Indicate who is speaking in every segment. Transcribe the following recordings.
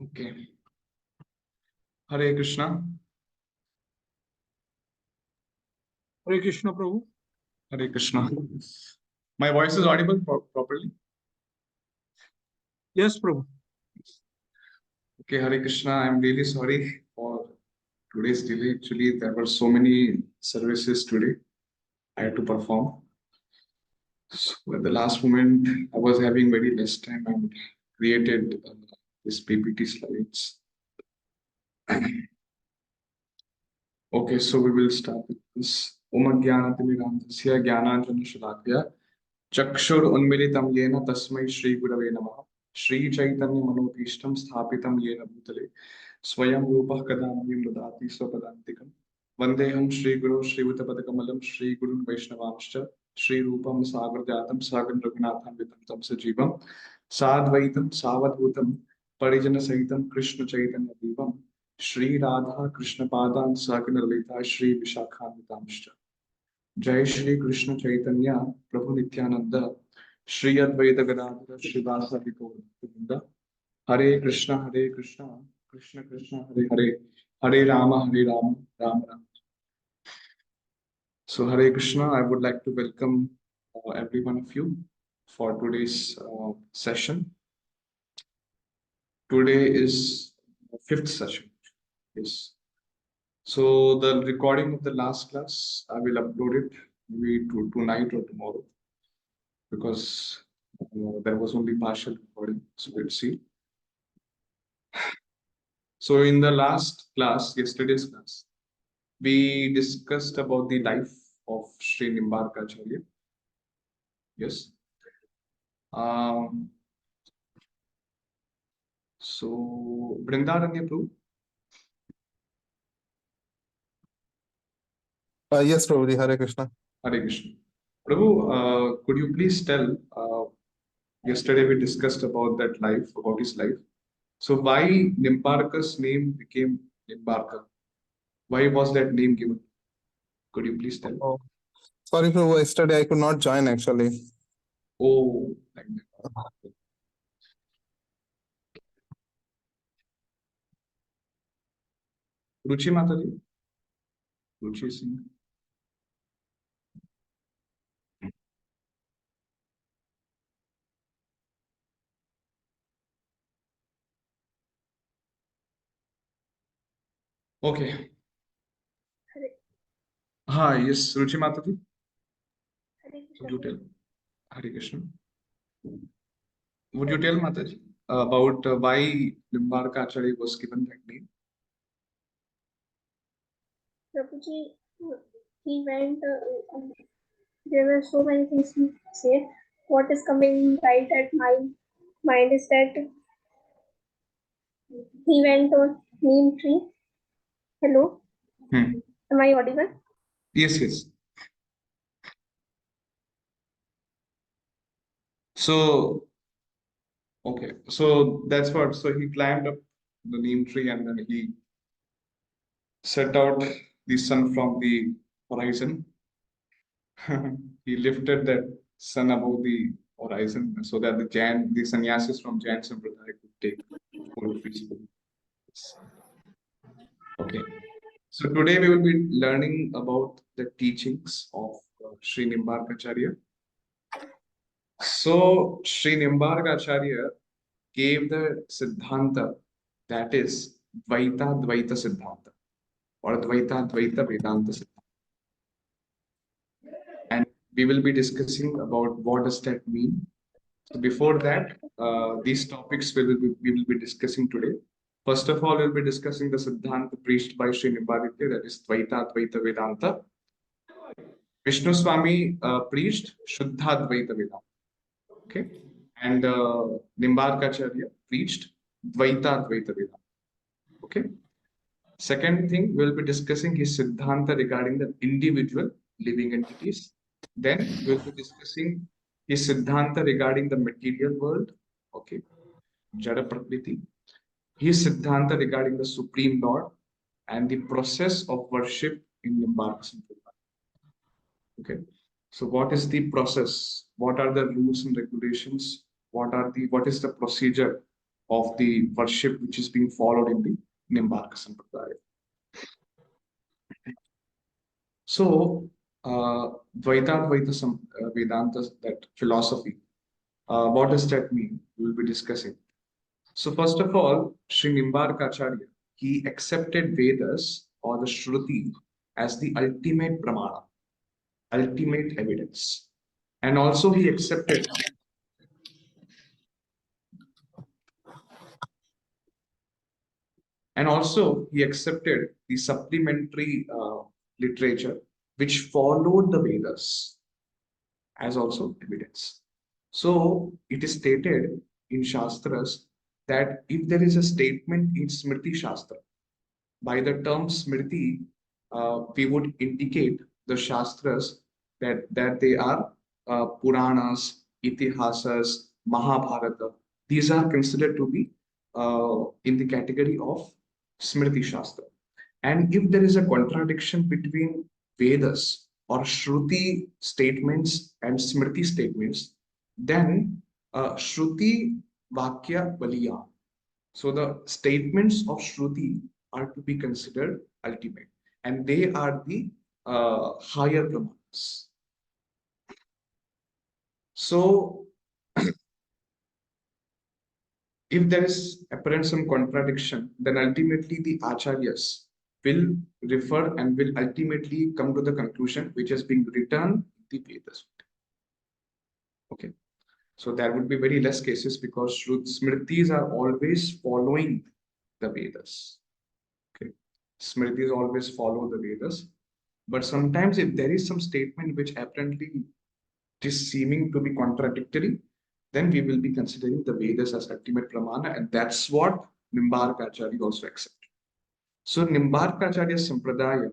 Speaker 1: Okay. Hare Krishna.
Speaker 2: Hare Krishna, Prabhu.
Speaker 1: Hare Krishna. My voice is audible properly?
Speaker 2: Yes, Prabhu.
Speaker 1: Okay, Hare Krishna. I'm really sorry for today's delay. Actually, there were so many services today I had to perform. So at the last moment, I was having very less time and created this PPT slides. Okay, so we will start with this. Om Jnanatimirandasya Jnananjana Shalakya Chakshur Unmilitam Yena Tasmai Shri Gurave Namaha Shri Chaitanya Manobhishtam Sthapitam Yena Bhutale Swayam Rupah Kadamyam Dadati Swapadantikam Vandeham Shri Guru Shri Uttapadakamalam Shri Gurun Vaishnavamscha Shri Rupam Sagar Jatam Sagan Raghunatham Vitam Tam Sajivam Sadvaitam Savadhutam Parijana Sahitam Krishna Chaitanya Devam Shri Radha Krishna Padan Sakana Lalita Shri Vishakhanvitamscha Jai Shri Krishna Chaitanya Prabhu Nityanand Shri Advaita Gadadhar श्रीवासादि गौरवृंद Hare Krishna Krishna Krishna Hare Hare Hare Ram Ram Ram. So Hare Krishna, I would like to welcome every one of you for today's session. Today is the fifth session. Yes. So the recording of the last class, I will upload it maybe tonight or tomorrow, because there was only partial recording. So let's see. So in the last class, yesterday's class, we discussed about the life of Sri Nimbarka Acharya. Yes. So Brindaranya Prabhu.
Speaker 3: Yes, Prabhuji. Hare Krishna.
Speaker 1: Hare Krishna. Prabhu, could you please tell, yesterday we discussed about that life, about his life. So why Nimbarka's name became Nimbarka? Why was that name given? Could you please tell?
Speaker 3: Oh, sorry, Prabhu. Yesterday I could not join actually.
Speaker 1: Oh, like that. Ruchi Mataji? Ruchi Singh. Okay. Hi, yes, Ruchi Mataji. Would you tell? Hare Krishna. Would you tell Mataji about why Nimbarka Acharya was given that name?
Speaker 4: Prabhuji, he went, there were so many things he said. What is coming right at my mind is that he went on neem tree. Hello? Am I audible?
Speaker 1: Yes, yes. So, okay. So that's what. So he climbed up the neem tree and then he set out the sun from the horizon. He lifted that sun above the horizon so that the sannyasis from Jain Sampradaya could take full peaceful. Okay. So today we will be learning about the teachings of Sri Nimbarka Acharya. So Sri Nimbarka Acharya gave the Siddhanta, that is Dvaita Dvaita Siddhanta or Dvaita Dvaita Vedanta Siddhanta. And we will be discussing about what does that mean. So before that, these topics we will be discussing today. First of all, we'll be discussing the Siddhanta preached by Sri Nimbarka, that is Dvaita Dvaita Vedanta. Vishnu Swami preached Shuddha Dvaita Vedanta. Okay. And Nimbarka Acharya preached Dvaita Dvaita Vedanta. Okay. Second thing, we'll be discussing his Siddhanta regarding the individual living entities. Then we'll be discussing his Siddhanta regarding the material world. Okay. Jada Prakriti. His Siddhanta regarding the Supreme Lord and the process of worship in Nimbarka Sampradaya. Okay. So what is the process? What are the rules and regulations? What is the procedure of the worship which is being followed in the Nimbarka Sampradaya. So, Vedanta, that philosophy, what does that mean? We will be discussing. So, first of all, Sri Nimbarka Acharya, he accepted Vedas or the Shruti as the ultimate pramana, ultimate evidence. And also he accepted the supplementary literature which followed the Vedas as also evidence. So it is stated in Shastras that if there is a statement in Smriti Shastra, by the term Smriti, we would indicate the Shastras that they are Puranas, Itihasas, Mahabharata. These are considered to be in the category of Smriti Shastra. And if there is a contradiction between Vedas or Shruti statements and Smriti statements, then Shruti Vakya Baliya. So the statements of Shruti are to be considered ultimate, and they are the higher pramanas. So if there is apparent some contradiction, then ultimately the Acharyas will refer and will ultimately come to the conclusion which has been written in the Vedas. Okay. So there would be very less cases because Smritis are always following the Vedas. Okay. Smritis always follow the Vedas. But sometimes if there is some statement which apparently is seeming to be contradictory, then we will be considering the Vedas as ultimate pramana, and that's what Nimbarka Acharya also accepted. So Nimbarka Acharya Sampradaya,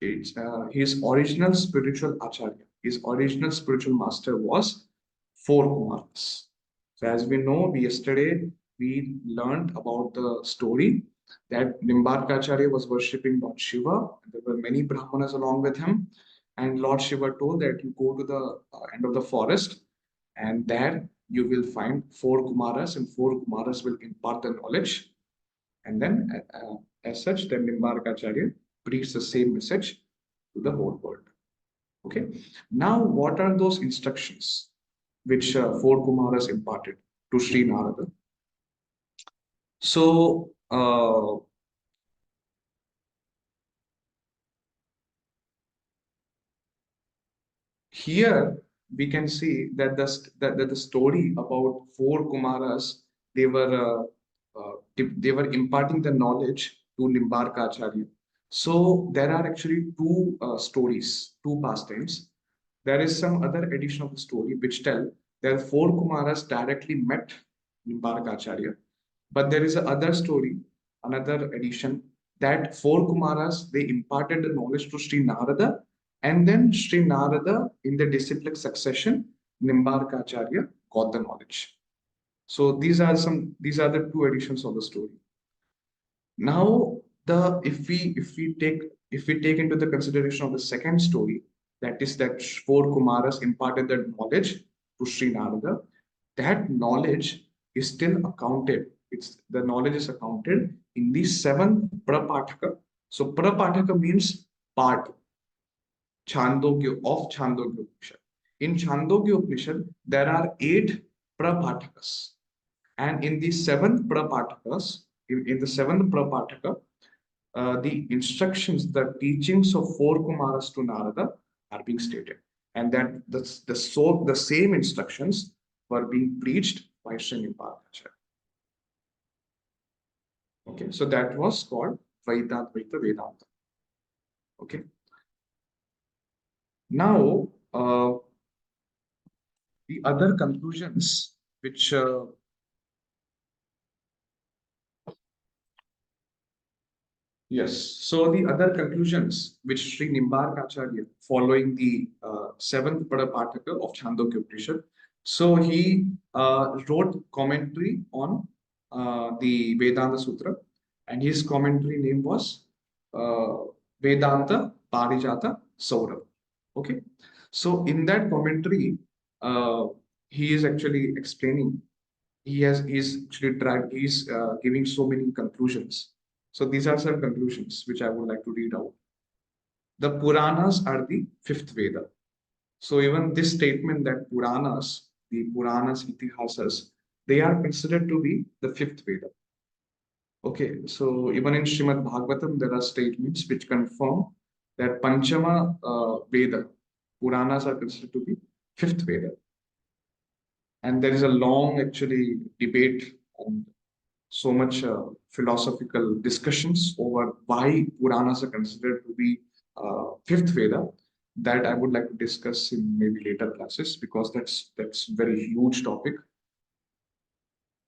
Speaker 1: it's, his original spiritual Acharya, his original spiritual master was four Kumaras. So as we know, yesterday we learned about the story that Nimbarka Acharya was worshipping Lord Shiva. There were many Brahmanas along with him. And Lord Shiva told that you go to the end of the forest and there you will find four Kumaras and four Kumaras will impart the knowledge. And then as such, then Nimbarka Acharya preached the same message to the whole world. Okay. Now, what are those instructions which four Kumaras imparted to Sri Narada? So, here we can see that the story about four Kumaras, they were imparting the knowledge to Nimbarka Acharya. So there are actually two stories, two pastimes. There is some other edition of the story which tell that four Kumaras directly met Nimbarka Acharya. But there is another story, another edition, that four Kumaras, they imparted the knowledge to Sri Narada, and then Sri Narada, in the disciplic succession, Nimbarka Acharya got the knowledge. So these are the two editions of the story. Now, if we take into the consideration of the second story, that is that four Kumaras imparted the knowledge to Sri Narada, that knowledge is still accounted. The knowledge is accounted in the seventh Prapataka. So Prapataka means part. Chandogya of Chandogya Upanishad. In Chandogya Upanishad, there are 8 Prapatakas. And in the seventh Prapatakas, in the seventh Prapataka, the instructions, the teachings of four Kumaras to Narada are being stated. And that the same instructions were being preached by Sri Nimbarka Acharya. Okay, so that was called Vaidadvaita Vedanta. Okay. Now, the other conclusions which yes, so the other conclusions which Sri Nimbarka Acharya, following the seventh Padapataka of Chandogya Upanishad, so he wrote commentary on the Vedanta Sutra, and his commentary name was Vedanta Parijata Saurabh. Okay, so in that commentary, he is actually explaining he's actually he's giving so many conclusions. So these are some conclusions which I would like to read out. The Puranas are the fifth Veda. So even this statement that the Puranas, Itihasas, they are considered to be the fifth Veda. Okay, so even in Srimad Bhagavatam, there are statements which confirm that Panchama Veda, Puranas are considered to be fifth Veda. And there is a long actually debate and so much philosophical discussions over why Puranas are considered to be fifth Veda that I would like to discuss in maybe later classes because that's very huge topic.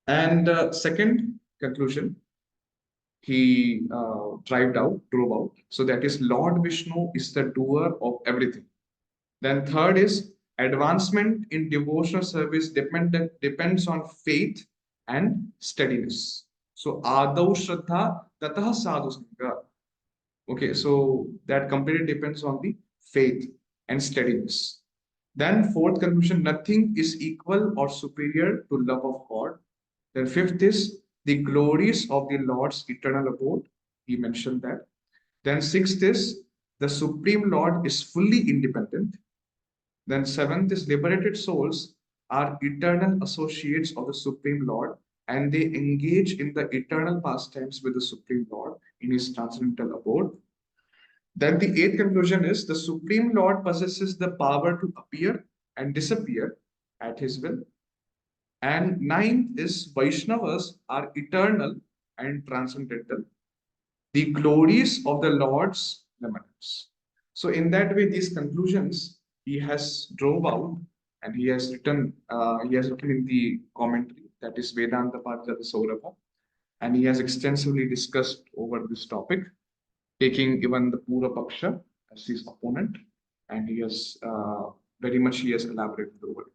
Speaker 1: And second conclusion, he drove out. So that is Lord Vishnu is the doer of everything. Then third is advancement in devotional service depends on faith and steadiness. So Adau Shraddha Tatah Sadhu Sangha. Okay, so that completely depends on the faith and steadiness. Then fourth conclusion, nothing is equal or superior to love of God. Then fifth is the glories of the Lord's eternal abode. He mentioned that. Then sixth is the Supreme Lord is fully independent. Then seventh is liberated souls are eternal associates of the Supreme Lord and they engage in the eternal pastimes with the Supreme Lord in his transcendental abode. Then the eighth conclusion is the Supreme Lord possesses the power to appear and disappear at his will. And ninth is Vaishnavas are eternal and transcendental, the glories of the Lord's limiters. So in that way, these conclusions he has drove out and he has written in the commentary, that is Vedanta Parijata Saurabha, and he has extensively discussed over this topic, taking even the Pura Paksha as his opponent, and he has very much he has elaborated over it.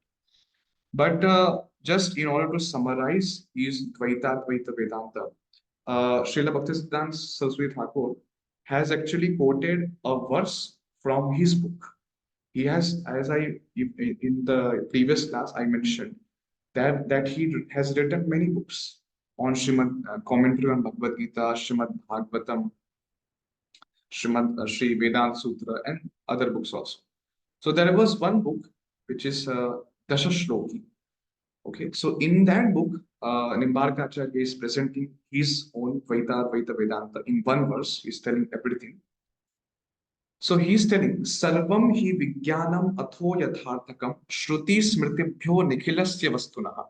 Speaker 1: But just in order to summarize his Dvaita Dvaita Vedanta, Srila Bhaktisiddhanta Saraswati Thakur has actually quoted a verse from his book. He has, as I in the previous class I mentioned, that he has written many books on Srimad commentary on Bhagavad Gita, Srimad Bhagavatam, Sri Vedanta Sutra, and other books also. So there was one book which is Dasha Shloki. Okay, so in that book, Nimbarka Acharya is presenting his own Dvaita Vedanta in one verse. He's telling everything. So he's telling, Sarvam hi Vijnanam atho yatharthakam Shruti Smritibhyo Nikhilasya Vastunaha.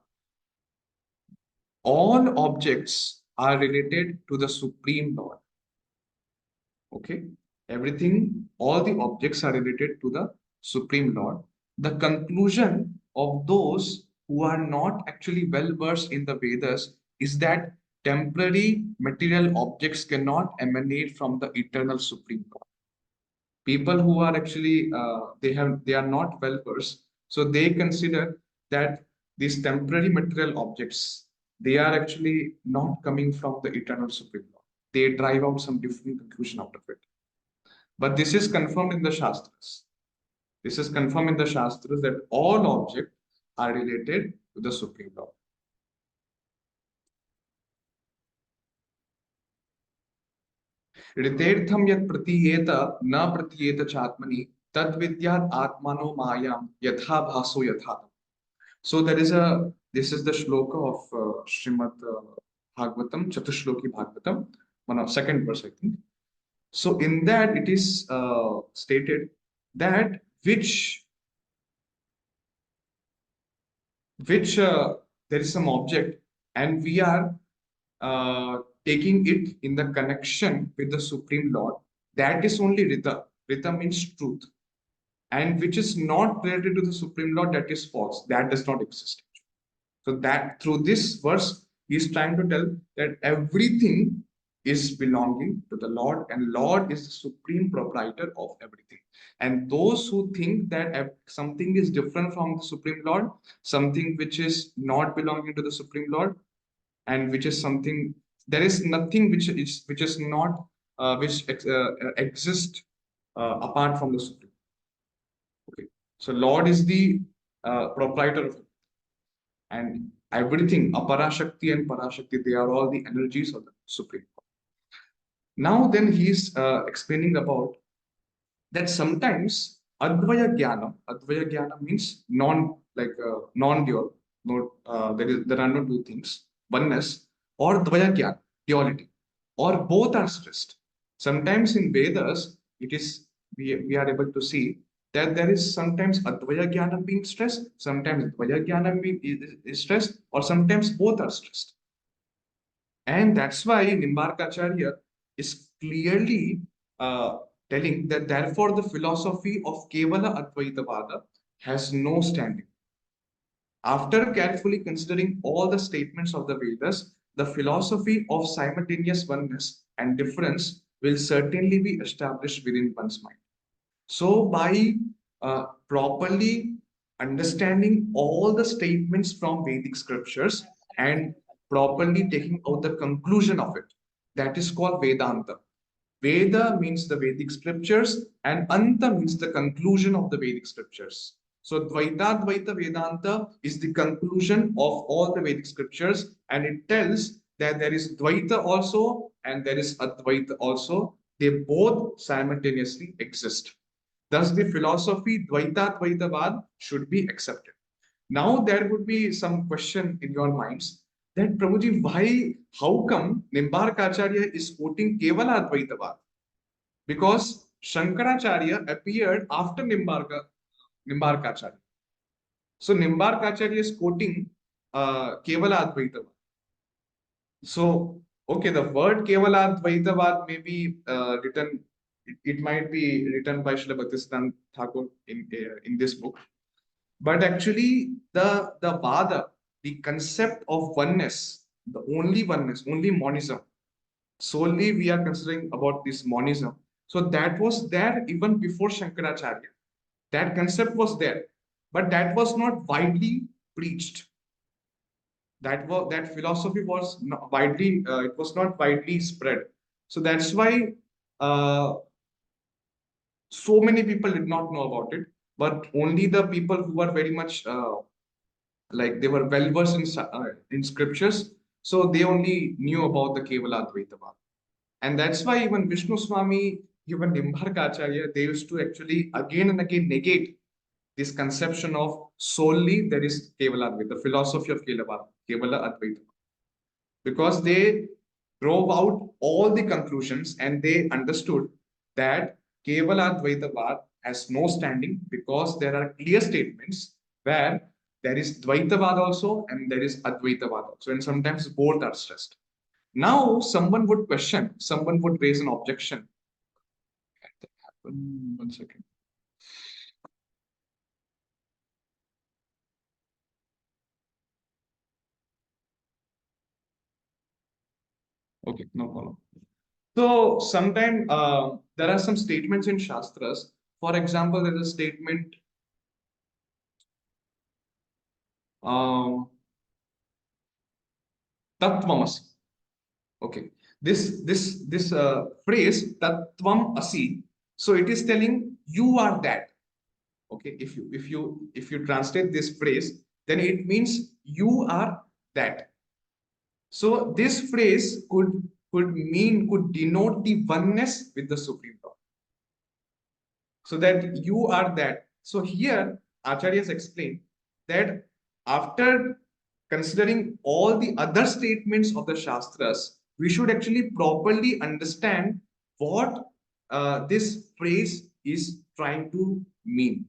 Speaker 1: All objects are related to the Supreme Lord. Okay, everything, all the objects are related to the Supreme Lord. The conclusion of those who are not actually well versed in the Vedas is that temporary material objects cannot emanate from the eternal Supreme Lord. People who are actually they are not well versed, so they consider that these temporary material objects, they are actually not coming from the eternal Supreme Lord. They drive out some different conclusion out of it. But this is confirmed in the Shastras. This is confirmed in the Shastras that all objects are related to the Supreme Lord. Ritirtham yat pratiyeta na pratiyeta chatmani tad vidyat atmano mayam yatha bhaso yatha. So this is the shloka of Srimad Bhagavatam, Chatushloki Bhagavatam, one of second verse, I think. So in that it is stated that which there is some object and we are taking it in the connection with the Supreme Lord, that is only Rita. Rita means truth. And which is not related to the Supreme Lord, that is false. That does not exist. So that through this verse, he is trying to tell that everything is belonging to the Lord, and Lord is the supreme proprietor of everything. And those who think that something is different from the Supreme Lord, something which is not belonging to the Supreme Lord, and which is something, there is nothing which is not exist apart from the Supreme. Okay, so Lord is the proprietor of it. And Everything, Aparashakti and Parashakti, they are all the energies of the Supreme God. Now then he's explaining about that sometimes Advaya Jnana means non-dual, there are no two things, oneness, or Dvaya Jnana, duality, or both are stressed. Sometimes in Vedas, we are able to see that there is sometimes Advaya Jnana being stressed, sometimes Dvaya Jnana is stressed, or sometimes both are stressed. And that's why Nimbarkacharya is clearly telling that therefore the philosophy of Kevala Advaitavada has no standing. After carefully considering all the statements of the Vedas, the philosophy of simultaneous oneness and difference will certainly be established within one's mind. So, by properly understanding all the statements from Vedic scriptures and properly taking out the conclusion of it, that is called Vedanta. Veda means the Vedic scriptures, and Anta means the conclusion of the Vedic scriptures. So, Dvaita Dvaita Vedanta is the conclusion of all the Vedic scriptures, and it tells that there is Dvaita also and there is Advaita also. They both simultaneously exist. Thus, the philosophy Dvaita Dvaitavad should be accepted. Now, there would be some question in your minds that Prabhuji, how come Nimbarkacharya is quoting Kevala Advaitavad? Because Shankaracharya appeared after Nimbarkacharya. So, Nimbarkacharya is quoting Kevala Advaitavad. So, okay, the word Kevala Advaitavad may be written, it might be written by Srila Bhaktisiddhanta Thakur in this book. But actually, the Vada, the concept of oneness, the only oneness, only monism, solely we are considering about this monism. So that was there even before Shankaracharya. That concept was there, but that was not widely preached. That philosophy was not widely it was not widely spread. So that's why so many people did not know about it, but only the people who were very much like they were well versed in scriptures, so they only knew about the Kevala Advaitavad. And that's why even Vishnu Swami, even Nimbarkacharya, they used to actually again and again negate this conception of solely there is Kevala Advaita, the philosophy of Kevala Advaita, because they drove out all the conclusions and they understood that Kevala Advaitavad has no standing because there are clear statements where there is Dvaitavad also and there is Advaitavad also, and sometimes both are stressed. Now, someone would question, someone would raise an objection. Can that happen? 1 second. Okay, no problem. So, sometimes there are some statements in Shastras. For example, there is a statement Tattvamasi. Okay, this phrase Tattvam Asi. So it is telling you are that. Okay, if you translate this phrase, then it means you are that. So this phrase could denote the oneness with the Supreme God. So that you are that. So here Acharyas explain that after considering all the other statements of the Shastras, we should actually properly understand what this phrase is trying to mean.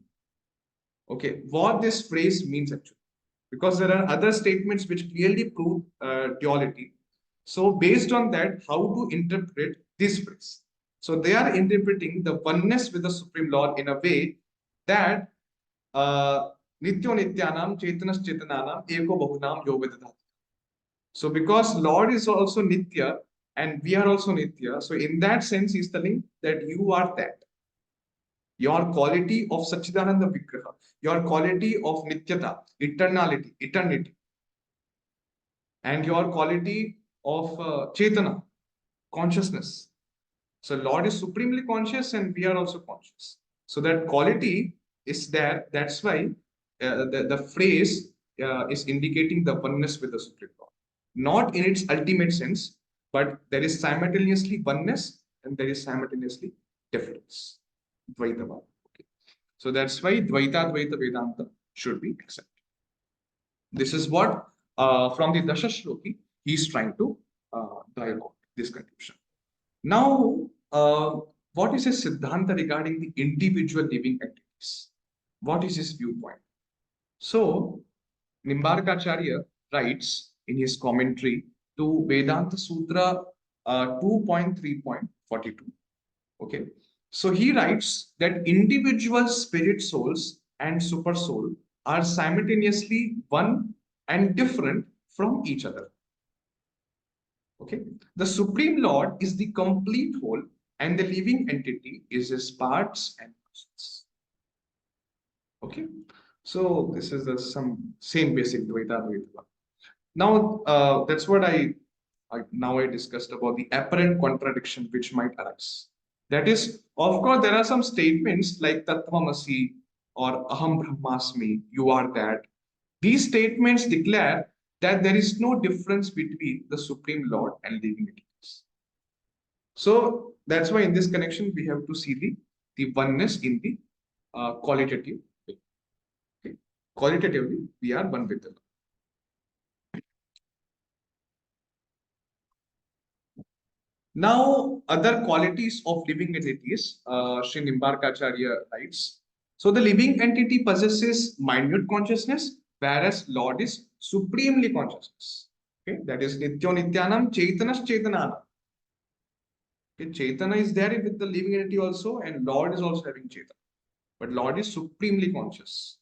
Speaker 1: Okay, what this phrase means actually. Because there are other statements which clearly prove duality. So based on that, how to interpret this phrase? So they are interpreting the oneness with the Supreme Lord in a way that Nityo Nityanam Chaitanas Chaitananam Eko Bahunam Yovedadati. So because Lord is also Nitya and we are also Nitya, so in that sense, he's telling that you are that. Your quality of Satchidananda Vigraha, your quality of Nityata, eternity, and your quality of Chetana, consciousness. So Lord is supremely conscious and we are also conscious. So that quality is there. That's why the phrase is indicating the oneness with the Supreme Lord. Not in its ultimate sense, but there is simultaneously oneness and there is simultaneously difference. Dvaitava. Okay. So that's why Dvaita Dvaita Vedanta should be accepted. This is what from the Dasha Shloki he is trying to drive out this conclusion. Now, what is his Siddhanta regarding the individual living entities? What is his viewpoint? So, Nimbarkacharya writes in his commentary to Vedanta Sutra 2.3.42. Okay. So he writes that individual spirit souls and super soul are simultaneously one and different from each other. Okay. The Supreme Lord is the complete whole and the living entity is his parts and parcels. Okay. So this is the some same basic Dvaita. Now that's what I discussed about the apparent contradiction which might arise. That is, of course, there are some statements like Tattvamasi or Aham Brahmasmi, you are that. These statements declare that there is no difference between the Supreme Lord and living entities. So that's why in this connection we have to see the oneness in the qualitative way. Okay. Qualitatively, we are one with the Lord. Now, other qualities of living entities, Sri Nimbarkacharya writes. So, the living entity possesses minute consciousness, whereas Lord is supremely consciousness. Okay, that is Nityo Nityanam Chaitanas Chaitananam. Okay, Chaitana is there with the living entity also, and Lord is also having Chaitana. But Lord is supremely conscious.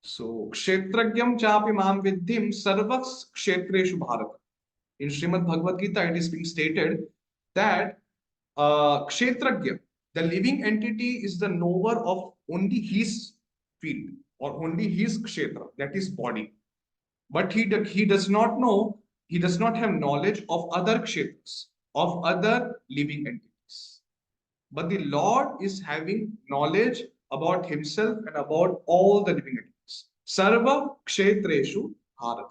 Speaker 1: So, Kshetragyam Chapi Mam Vidhim Sarvas Kshetreshu Bharata. In Srimad Bhagavad Gita, it is being stated that Kshetragya, the living entity, is the knower of only his field or only his Kshetra, that is body. But he does not know, he does not have knowledge of other Kshetras, of other living entities. But the Lord is having knowledge about himself and about all the living entities. Sarva Kshetreshu Bharata.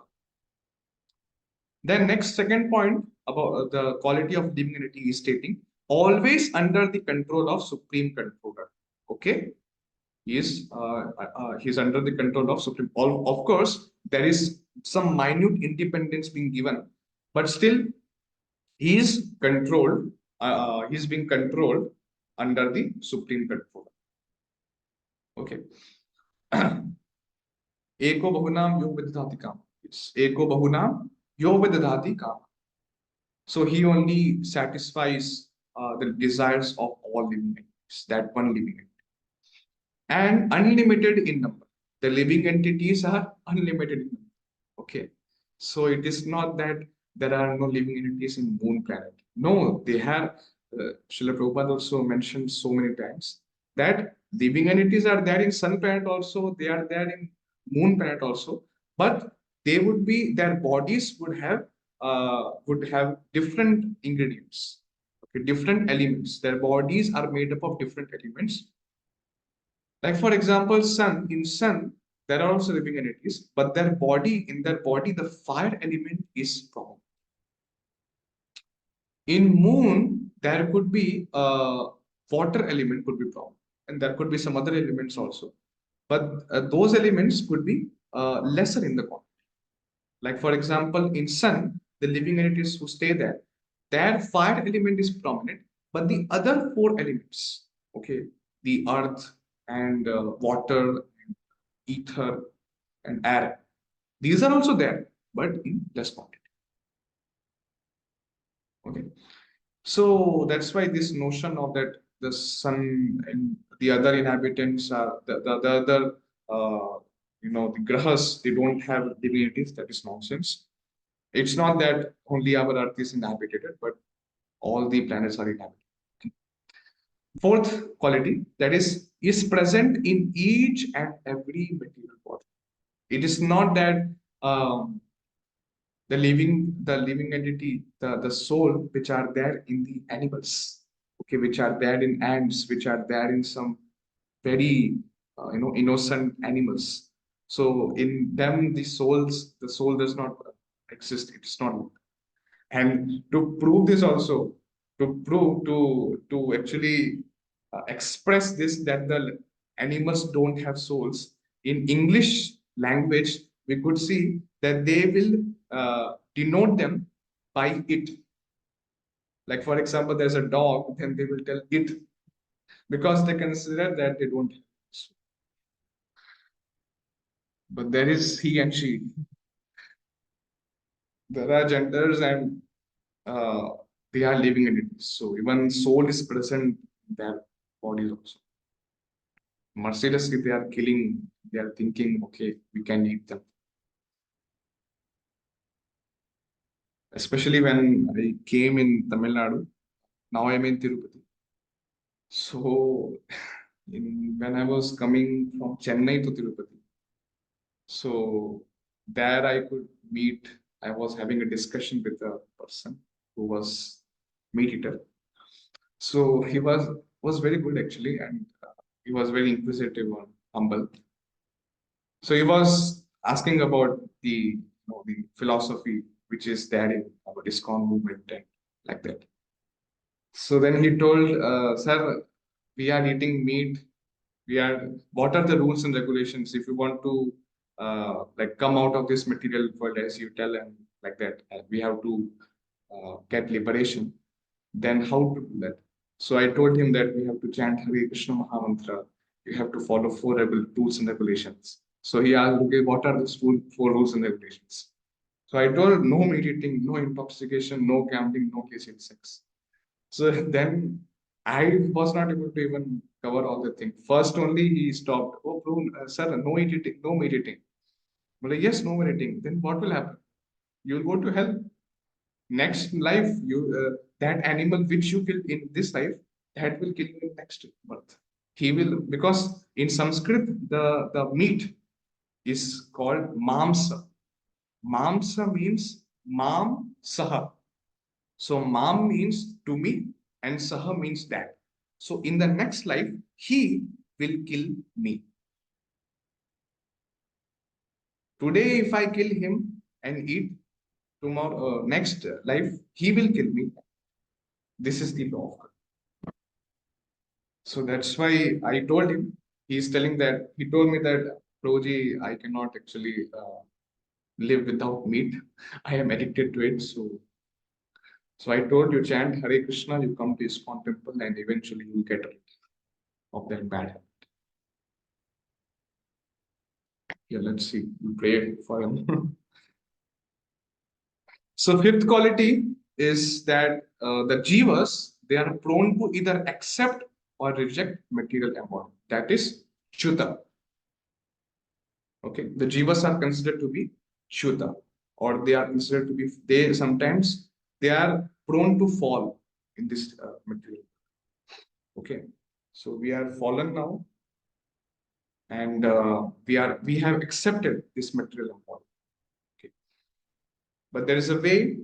Speaker 1: Then next second point about the quality of living entity is stating always under the control of supreme controller. Okay, he's under the control of supreme. Of course, there is some minute independence being given, but still he is controlled. He's being controlled under the supreme controller. Okay. Eko bahunam yo vidhati kam. It's eko bahunam yo vidhati kam. So he only satisfies the desires of all living entities, that one living entity. And unlimited in number. The living entities are unlimited in number. Okay. So it is not that there are no living entities in moon planet. No, they have, Srila Prabhupada also mentioned so many times that living entities are there in sun planet also, they are there in moon planet also, but they would be, their bodies would have different ingredients, okay, different elements. Their bodies are made up of different elements. Like for example, in sun, there are also living entities, but in their body, the fire element is prominent. In moon, there could be water element could be prominent, and there could be some other elements also. But those elements could be lesser in the quantity. Like for example, in sun, the living entities who stay there, their fire element is prominent, but the other four elements, okay, the earth and water, and ether and air, these are also there, but in less quantity. Okay, so that's why this notion of that the sun and the other inhabitants are the other the grahas, they don't have divinities, that is nonsense. It's not that only our earth is inhabited, but all the planets are inhabited. Fourth quality, that is present in each and every material body. It is not that the living entity, the soul, which are there in the animals, okay, which are there in ants, which are there in some very innocent animals. So in them, the soul does not exist. It's not. And to prove this also, to actually express this, that the animals don't have souls, in English language, we could see that they will denote them by it. Like, for example, there's a dog, then they will tell it, because they consider that they don't have soul. But there is he and she. There are genders, and uh, they are living in it. So even soul is present in their bodies also. Mercilessly, they are killing, they are thinking, okay, we can eat them. Especially when I came in Tamil Nadu, now I'm in Tirupati. So when I was coming from Chennai to Tirupati, so there I could meet, I was having a discussion with a person who was meat eater. So he was very good actually, and he was very inquisitive and humble. So he was asking about the philosophy which is there in our ISKCON movement and like that. So then he told, "Sir, we are eating meat. We are. What are the rules and regulations if you want to like come out of this material world, as you tell, and like that? We have to get liberation. Then how to do that?" So I told him that we have to chant Hare Krishna Mahamantra. You have to follow four rules and regulations. So he asked, okay, what are those four rules and regulations? So I told, no meat eating, no intoxication, no gambling, no illicit sex. So then I was not able to even cover all the things. First only he stopped. Oh, bro, sir, no meat eating, no meat eating. But yes, no meat eating. Then what will happen? You'll go to hell. Next life, that animal which you killed in this life, that will kill you in next birth. He will, because in Sanskrit the meat is called mamsa. Mamsa means mam saha. So mam means to me, and saha means that. So in the next life, he will kill me. Today, if I kill him and eat, tomorrow, next life, he will kill me. This is the law of God. So that's why I told him. He's telling that he told me that, Proji, I cannot actually live without meat. I am addicted to it. So I told you, chant Hare Krishna, you come to ISKCON temple, and eventually you will get rid of that bad habit. Yeah, let's see. We pray for him. So fifth quality is that the jivas, they are prone to either accept or reject material embodiment. That is Shuddha. Okay, the jivas are considered to be Shuddha, or they are considered to be, they sometimes they are prone to fall in this material. Okay, so we are fallen now, and we have accepted this material embodiment. Okay, but there is a way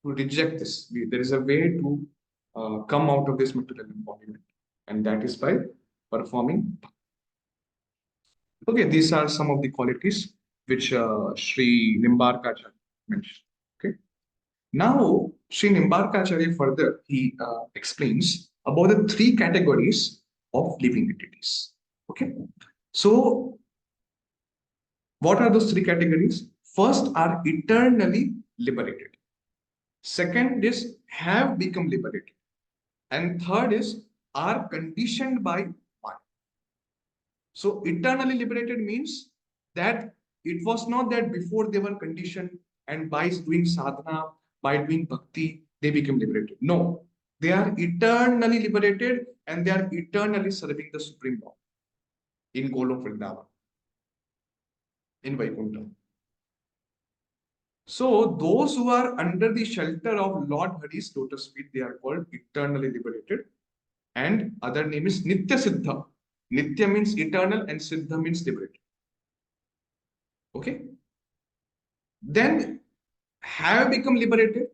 Speaker 1: to reject this. There is a way to come out of this material embodiment, and that is by performing. Okay, these are some of the qualities which Sri Nimbarkacharya mentioned. Okay, now Sri Nimbarkacharya further he explains about the three categories of living entities. Okay, so what are those three categories? First are eternally liberated. Second is have become liberated. And third is are conditioned by Maya. So eternally liberated means that it was not that before they were conditioned and by doing sadhana, by doing bhakti, they became liberated. No, they are eternally liberated and they are eternally serving the Supreme Lord in Golok Vrindavan, in Vaikuntha. So those who are under the shelter of Lord Hari's lotus feet, they are called eternally liberated. And other name is Nitya Siddha. Nitya means eternal and Siddha means liberated. Okay. Then have become liberated.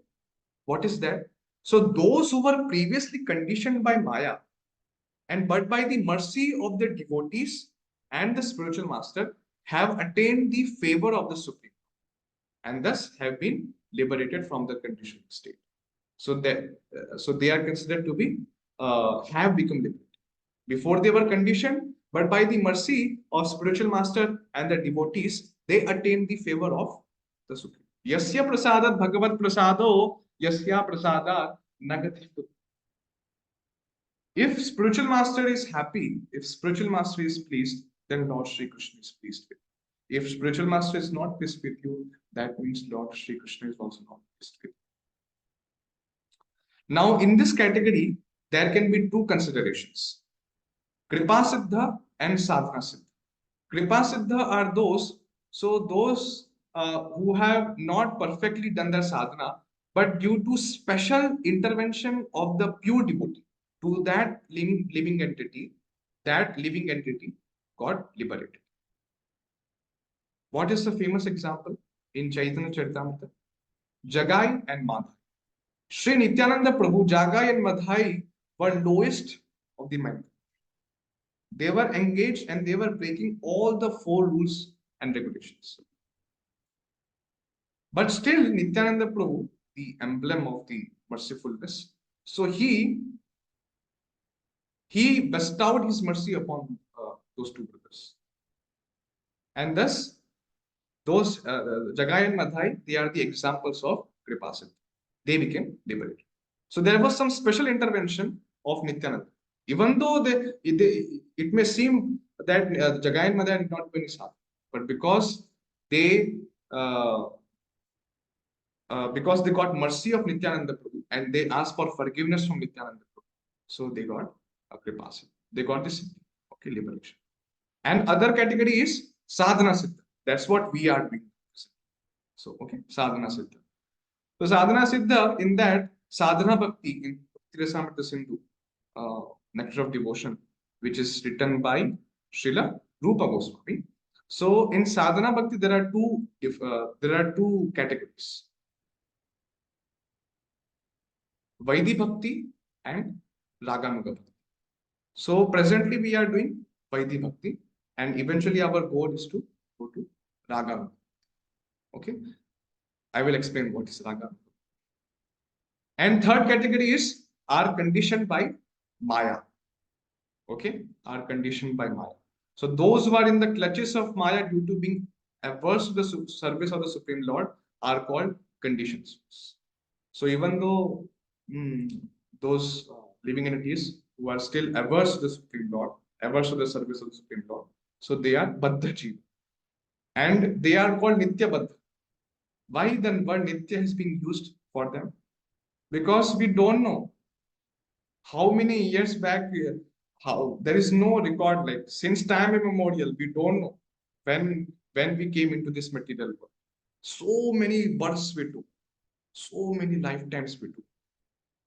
Speaker 1: What is that? So those who were previously conditioned by Maya, and but by the mercy of the devotees and the spiritual master, have attained the favor of the Supreme and thus have been liberated from the conditioned state. So they are considered to be have become liberated. Before they were conditioned, but by the mercy of spiritual master and the devotees, they attained the favor of the Supreme. Yasya prasadat bhagavat prasado yasya prasadat nagati. If spiritual master is happy, if spiritual master is pleased, then Lord Shri Krishna is pleased with you. If spiritual master is not pleased with you, that means Lord Shri Krishna is also not pleased with you. Now, in this category, there can be two considerations: Kripa Siddha and Sadhana Siddha. Kripa Siddha are those who have not perfectly done their sadhana, but due to special intervention of the pure devotee to that living entity got liberated. What is the famous example in Chaitanya Charitamrita? Jagai and Madhai. Sri Nityananda Prabhu, Jagai and Madhai were lowest of the mankind. They were engaged and they were breaking all the 4 rules and regulations. But still, Nityananda Prabhu, the emblem of the mercifulness, so he bestowed his mercy upon those 2 brothers. And thus, those Jagai and Madhai, they are the examples of Kripa Siddha. They became liberated. So there was some special intervention of Nityananda. Even though it may seem that Jagai and Madhai did not do any sadhana, but because they got mercy of Nityananda Prabhu and they asked for forgiveness from Nityananda Prabhu, so they got a Kripa Siddha. They got this liberation. And other category is Sadhana Siddha. That's what we are doing. So, Sadhana Siddha. So, Sadhana Siddha, in that, Sadhana Bhakti, in Bhakti Rasamrita Sindhu, Nectar of Devotion, which is written by Srila Rupa Goswami. So, in Sadhana Bhakti, there are two categories: Vaidhi Bhakti and Raganuga Bhakti. So, presently we are doing Vaidhi Bhakti, and eventually our goal is to go to Raganuga. Okay, I will explain what is Raganuga. And third category is are conditioned by Maya. Okay, are conditioned by Maya. So those who are in the clutches of Maya due to being averse to the service of the Supreme Lord are called conditions. So even though those living entities who are still averse to the Supreme Lord, averse to the service of the Supreme Lord, so they are Baddha Jiva. And they are called Nitya Baddha. Why then word Nitya is being used for them? Because we don't know how many years back there is no record, like since time immemorial, we don't know when we came into this material world. So many births we took, so many lifetimes we took,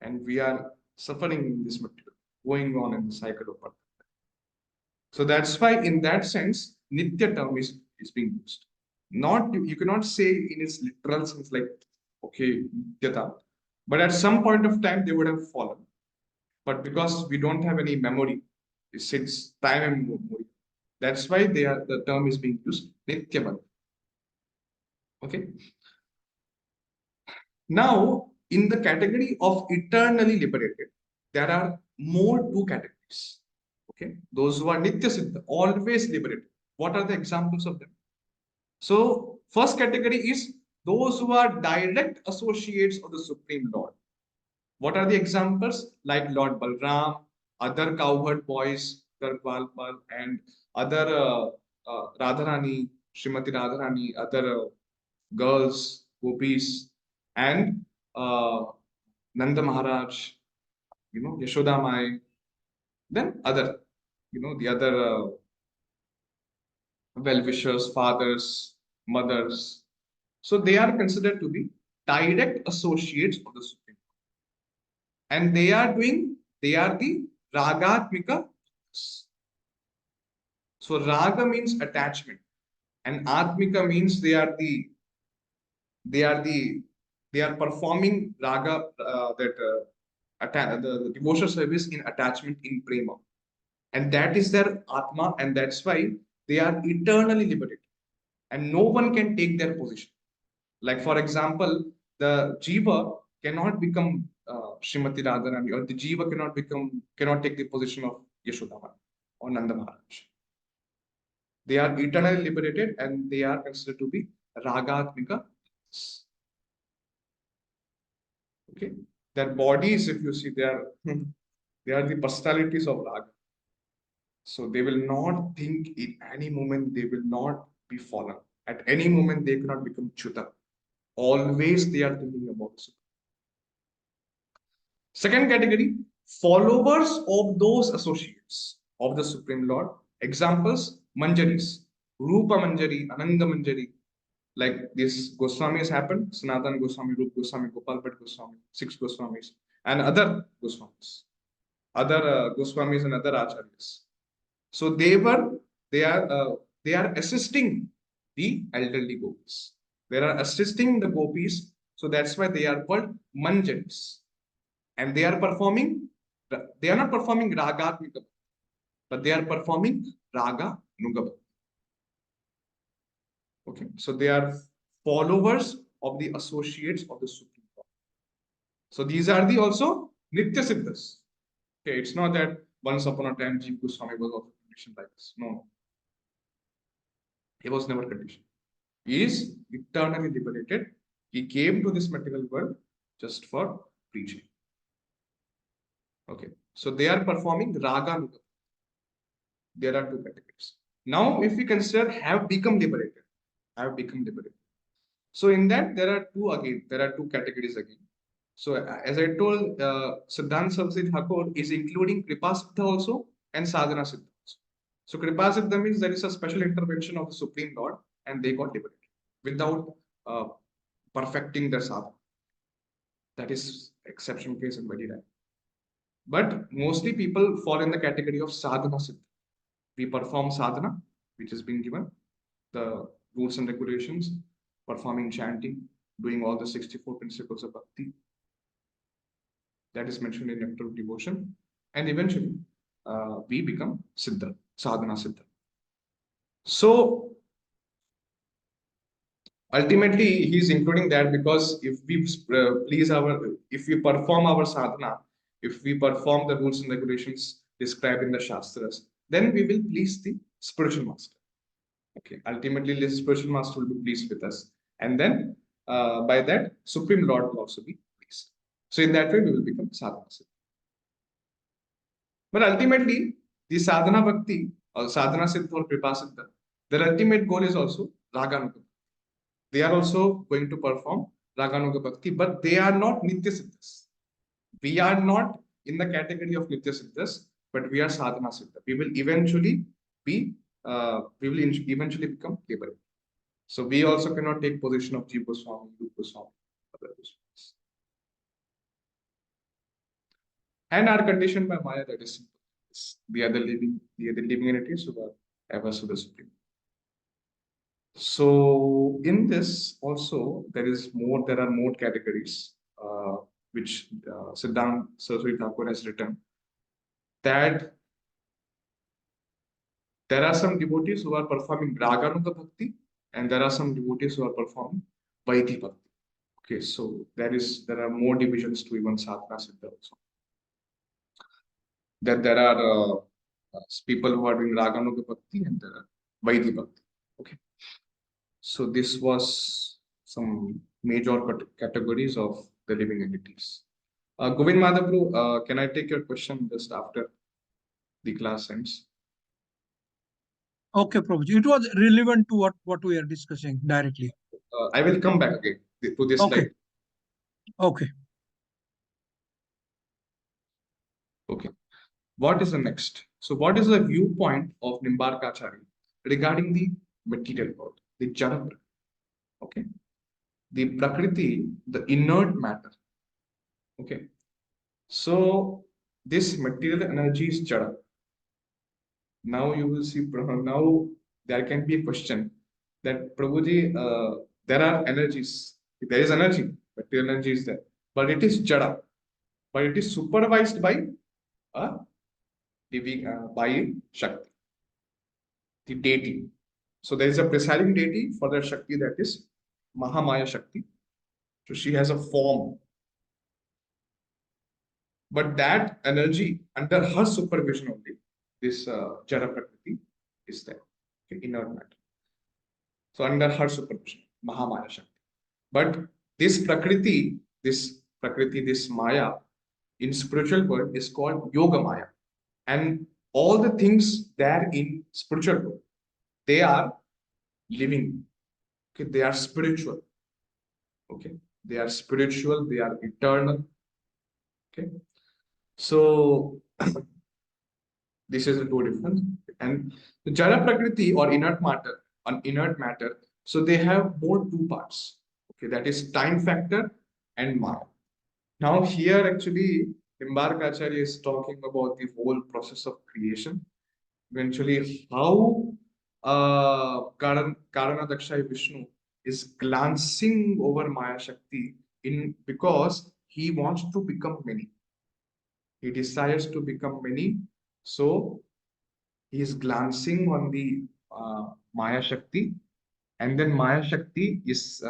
Speaker 1: and we are suffering in this material, going on in the cycle of birth. So that's why in that sense, Nitya term is being used. Not, you cannot say in its literal sense like, okay, Nityata, but at some point of time they would have fallen. But because we don't have any memory since time and memory, that's why the term is being used, Nitya. Okay. Now, in the category of eternally liberated, there are more 2 categories. Okay, those who are Nitya Siddha, always liberated. What are the examples of them? So, first category is those who are direct associates of the Supreme Lord. What are the examples? Like Lord Balram, other cowherd boys, Gargwalpal, and other Radharani, Srimati Radharani, other girls, gopis, and Nanda Maharaj, Yashoda Mai, then other, the other well-wishers, fathers, mothers. So they are considered to be direct associates of the Supreme. And they are the Ragatmika. So Raga means attachment, and Atmika means they are performing Raga, the devotional service in attachment, in prema. And that is their Atma, and that's why they are eternally liberated. and no one can take their position. Like, for example, the Jiva cannot become Srimati Radharani, or the Jiva cannot take the position of Yashodhama or Nanda Maharaj. They are eternally liberated and they are considered to be Ragatmika. Okay, their bodies, if you see, they are they are the personalities of Raga. So they will not think in any moment they will not be fallen. At any moment they cannot become Chuta. Always they are thinking about Supreme. Second category, followers of those associates of the Supreme Lord. Examples, Manjaris, Rupa Manjari, Ananda Manjari. Like this Goswami has happened, Sanatan Goswami, Rupa Goswami, Gopal Bhatt Goswami, 6 Goswamis, and other Goswamis, other Goswamis and other Acharyas. So they are assisting the elderly gopis. They are assisting the gopis. So that's why they are called Manjaris. And they are not performing Raga Nuga, but they are performing Raga Nuga. Okay, so they are followers of the associates of the Supreme Lord. So these are the also Nitya Siddhas. Okay, it's not that once upon a time Jiva Goswami was also conditioned like this. No. He was never conditioned. He is eternally liberated. He came to this material world just for preaching. Okay, so they are performing Raga Nuga. There are two categories. Now, if we consider have become liberated. So in that, there are two categories again. So as I told, Siddhanta Saraswati Thakur is including Kripa Siddha also and Sadhana Siddha also. So Kripa Siddha means there is a special intervention of the Supreme Lord and they got liberated without perfecting their sadhana. That is exception case and very rare. But mostly people fall in the category of Sadhana Siddha. We perform sadhana, which has been given, the rules and regulations, performing chanting, doing all the 64 principles of bhakti. That is mentioned in Nectar of Devotion. And eventually, we become Siddha, Sadhana Siddha. So, ultimately, he is including that because if we if we perform our sadhana, if we perform the rules and regulations described in the Shastras, then we will please the spiritual master. Okay, ultimately, the spiritual master will be pleased with us. And then, by that, Supreme Lord will also be pleased. So in that way, we will become sadhana siddha. But ultimately, the sadhana bhakti or sadhana siddha or kripa siddha, their ultimate goal is also raganuga. They are also going to perform raganuga bhakti, but they are not nitya siddhas. We are not in the category of nitya siddhas, but we are sadhana siddha. We will eventually become liberated. So we also cannot take position of Jiva Goswami, Rupa Goswami, other Goswamis. And are conditioned by Maya, that is simple. The other living entities who are ever so the Supreme. So in this also there are more categories which Siddhanta Saraswati Thakur has written, that there are some devotees who are performing Raganuga Bhakti and there are some devotees who are performing Vaidhi Bhakti. Okay, so there are more divisions to even Sadhana Siddha also. That there are people who are doing Raganuga Bhakti and there are Vaidhi Bhakti. Okay, so this was some major categories of the living entities. Govind Madhavru, can I take your question just after the class ends?
Speaker 2: Okay, Prabhuji. It was relevant to what we are discussing directly.
Speaker 1: I will come back again to this
Speaker 2: Okay.
Speaker 1: slide.
Speaker 2: Okay.
Speaker 1: Okay. What is the next? So what is the viewpoint of Nimbarkacharya regarding the material world, the Jara? Okay. The Prakriti, the inert matter. Okay. So this material energy is Jara. Now you will see, now there can be a question that Prabhuji, there are energies. There is energy, material energy is there, but it is Jara. But it is supervised by by Shakti, the deity. So there is a presiding deity for that Shakti, that is Mahamaya Shakti. So she has a form, but that energy under her supervision only, this Jara Prakriti is there, okay, inert matter. So under her supervision, Mahamaya Shakti. But this Prakriti, this Maya, in spiritual world is called Yoga Maya. And all the things there in spiritual world, they are living. Okay, they are spiritual. Okay, they are spiritual, they are eternal. Okay, so this is the two difference. And the Jara Prakriti or inert matter, so they have more two parts. Okay, that is time factor and Maya. Now here actually Nimbarka Acharya is talking about the whole process of creation. Eventually how Karana Dakshai Vishnu is glancing over Maya Shakti in because he wants to become many. He desires to become many. So he is glancing on the Maya Shakti, and then Maya Shakti is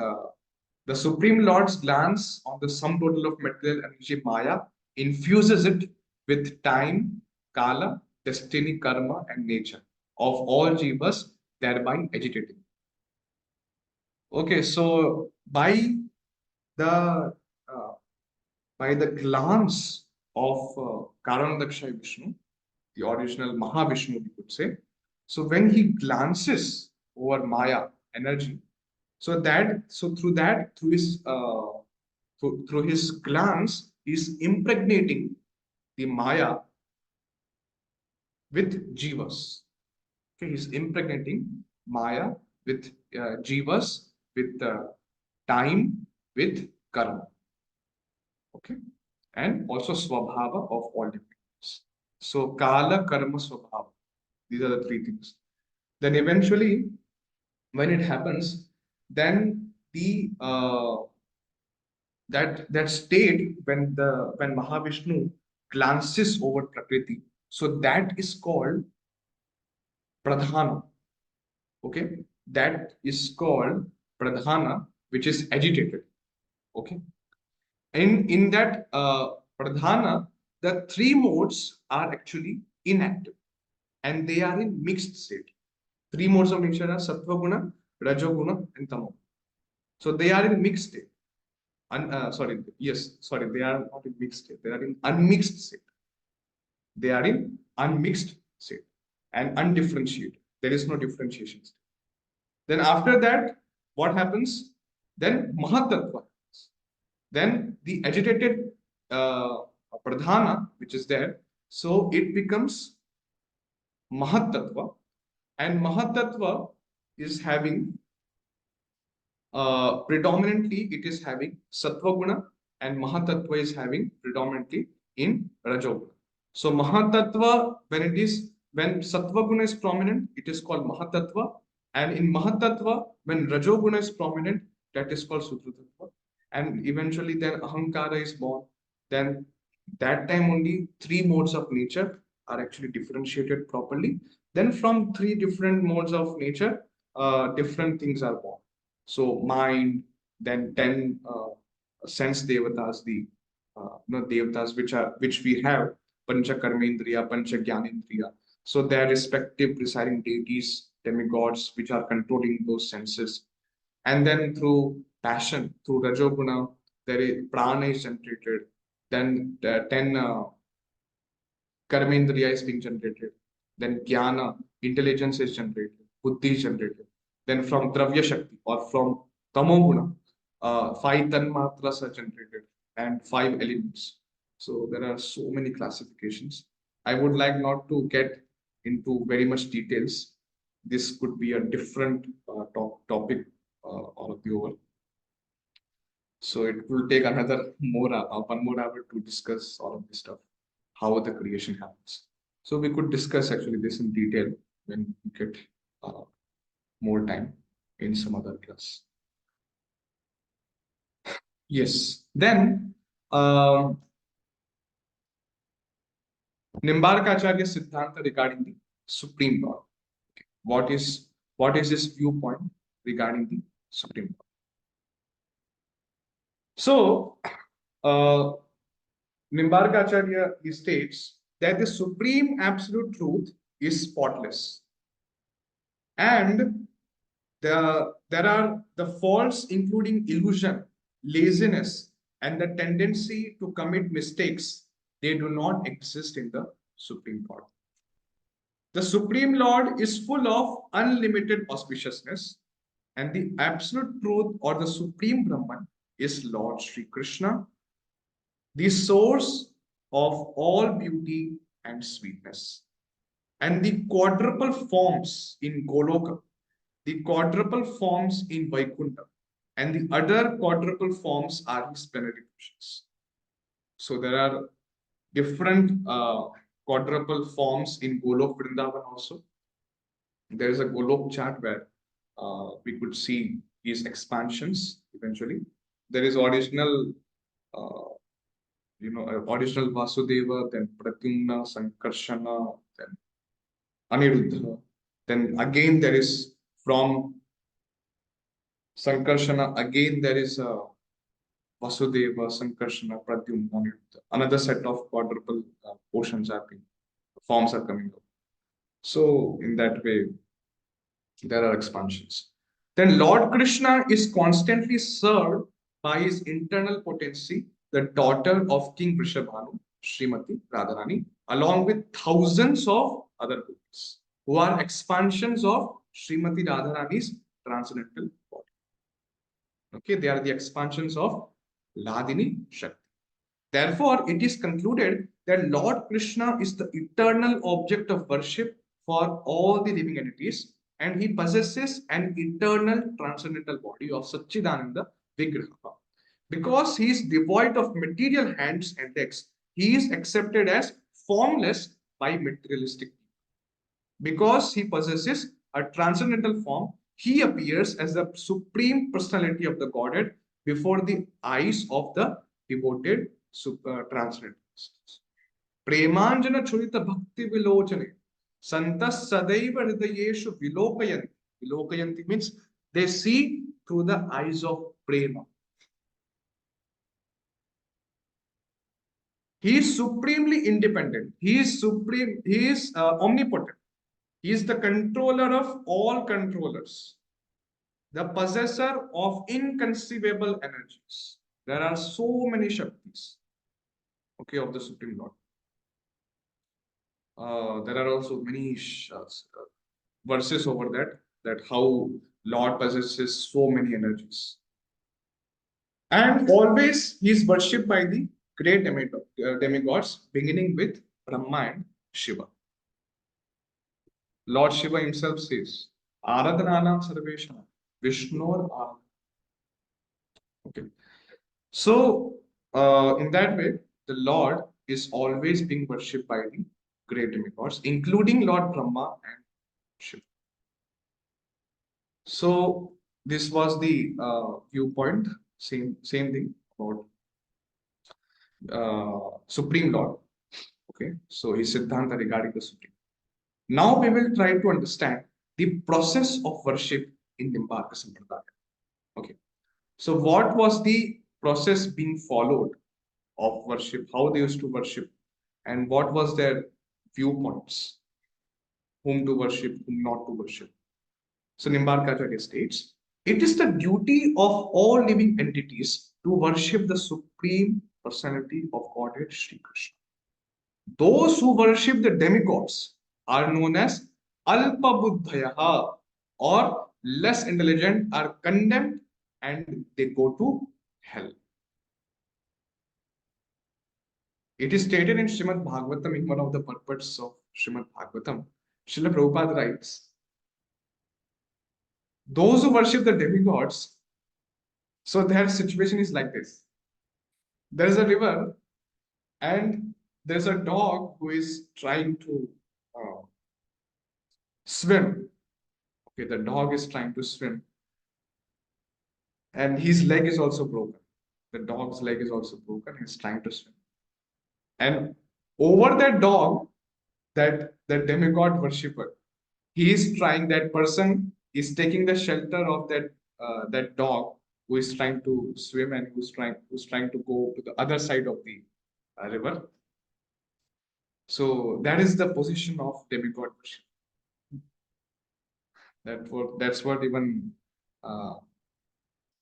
Speaker 1: the Supreme Lord's glance on the sum total of material energy Maya, infuses it with time, kala, destiny, karma, and nature of all jivas, thereby agitating. Okay, so the uh, by the glance of Karanadakshay Vishnu, the original Mahavishnu, we could say. So when he glances over Maya energy, through his glance, he's impregnating the Maya with jivas. Okay, he's impregnating Maya with jivas, with time, with karma. Okay, and also swabhava of all different. So kala, karma, swabhava. These are the three things. Then eventually, when it happens, then the that state when Mahavishnu glances over Prakriti, so that is called pradhana. Okay, that is called pradhana, which is agitated. Okay, in that pradhana, the three modes are actually inactive, and they are in mixed state. Three modes of nature are sattva guna, rajo guna, and tamo. So they are in mixed state. They are not in mixed state. They are in unmixed state. They are in unmixed state and undifferentiated. There is no differentiation state. Then after that, what happens? Then Mahatattva happens. Then the agitated pradhana, which is there, so it becomes Mahatattva, and Mahatattva is having predominantly it is having sattva guna, and Mahatattva is having predominantly in rajoguna. So Mahatattva, when sattva guna is prominent, it is called Mahatattva, and in Mahatattva, when rajoguna is prominent, that is called Sudratattva, and eventually then Ahankara is born. Then that time only three modes of nature are actually differentiated properly. Then from three different modes of nature, different things are born. So mind, then 10 sense devatas, the devatas which we have, pancha karmendriya, pancha jnanendriya. So their respective presiding deities, demigods, which are controlling those senses. And then through passion, through rajoguna, there is prana is generated. Then 10 karmendriya is being generated. Then jnana, intelligence is generated. Buddhi is generated. Then from Dravya Shakti or from Tamoguna, 5 Tanmatras are generated and 5 elements. So there are so many classifications. I would like not to get into very much details. This could be a different topic all of the over. So it will take another one more hour to discuss all of this stuff, how the creation happens. So we could discuss actually this in detail when we get more time in some other class. Yes. Then Nimbarka Acharya Siddhanta regarding the Supreme Lord. Okay. What is What is his viewpoint regarding the Supreme Lord? So, Nimbarkacharya states that the supreme absolute truth is spotless, and there are the faults including illusion, laziness, and the tendency to commit mistakes. They do not exist in the Supreme Lord. The Supreme Lord is full of unlimited auspiciousness, and the absolute truth or the Supreme Brahman is Lord Sri Krishna, the source of all beauty and sweetness. And the quadruple forms in Goloka, the quadruple forms in Vaikuntha, and the other quadruple forms are his plenary portions. So there are different quadruple forms in Golok Vrindavan also. There is a Golok chart where we could see his expansions eventually. There is original original Vasudeva, then Pratyumna, Sankarshana, then Aniruddha. Then again there is from Sankarshana, again there is Vasudeva, Sankarshana, Pradyumna, Aniruddha. Another set of quadruple portions are being, forms are coming up. So in that way, there are expansions. Then Lord Krishna is constantly served by his internal potency, the daughter of King Vrishabhanu, Srimati Radharani, along with thousands of other gopis who are expansions of Srimati Radharani's transcendental body. Okay, they are the expansions of Ladini Shakti. Therefore, it is concluded that Lord Krishna is the eternal object of worship for all the living entities, and he possesses an eternal transcendental body of Satchidananda Vigraha. Because he is devoid of material hands and legs, he is accepted as formless by materialistic people. Because he possesses a transcendental form, he appears as the supreme personality of the Godhead before the eyes of the devoted transcendentalists. Premanjana churita bhakti vilochane santas sadaiva hridayeshu vilokayanti. Vilokayanti means they see through the eyes of prema. He is supremely independent. He is supreme. He is omnipotent. He is the controller of all controllers, the possessor of inconceivable energies. There are so many Shaktis, okay, of the Supreme Lord. There are also many verses over that how Lord possesses so many energies. And always he is worshipped by the great demigods, beginning with Brahma and Shiva. Lord Shiva himself says, Aradhananam Sarveshana, Vishnur Aradhana. Okay. So, in that way, the Lord is always being worshipped by the great demigods, including Lord Brahma and Shiva. So, this was the viewpoint, same thing about Supreme Lord. Okay, so his Siddhanta regarding the Supreme. Now we will try to understand the process of worship in Nimbarka Sampradaya. Okay, so what was the process being followed of worship, how they used to worship, and what was their viewpoints, whom to worship, whom not to worship. So Nimbarkacharya states, it is the duty of all living entities to worship the Supreme Personality of Godhead Sri Krishna. Those who worship the demigods are known as Alpa Buddhayaha, or less intelligent, are condemned and they go to hell. It is stated in Srimad Bhagavatam, in one of the purports of Srimad Bhagavatam, Srila Prabhupada writes, those who worship the demigods, so their situation is like this. There is a river and there's a dog who is trying to swim. Okay, the dog is trying to swim and his leg is also broken. The dog's leg is also broken. He's trying to swim. And over that dog, that demigod worshipper, he is trying, that person is taking the shelter of that dog who is trying to swim and who's trying to go to the other side of the river. So that is the position of demigod worship. That's what even uh,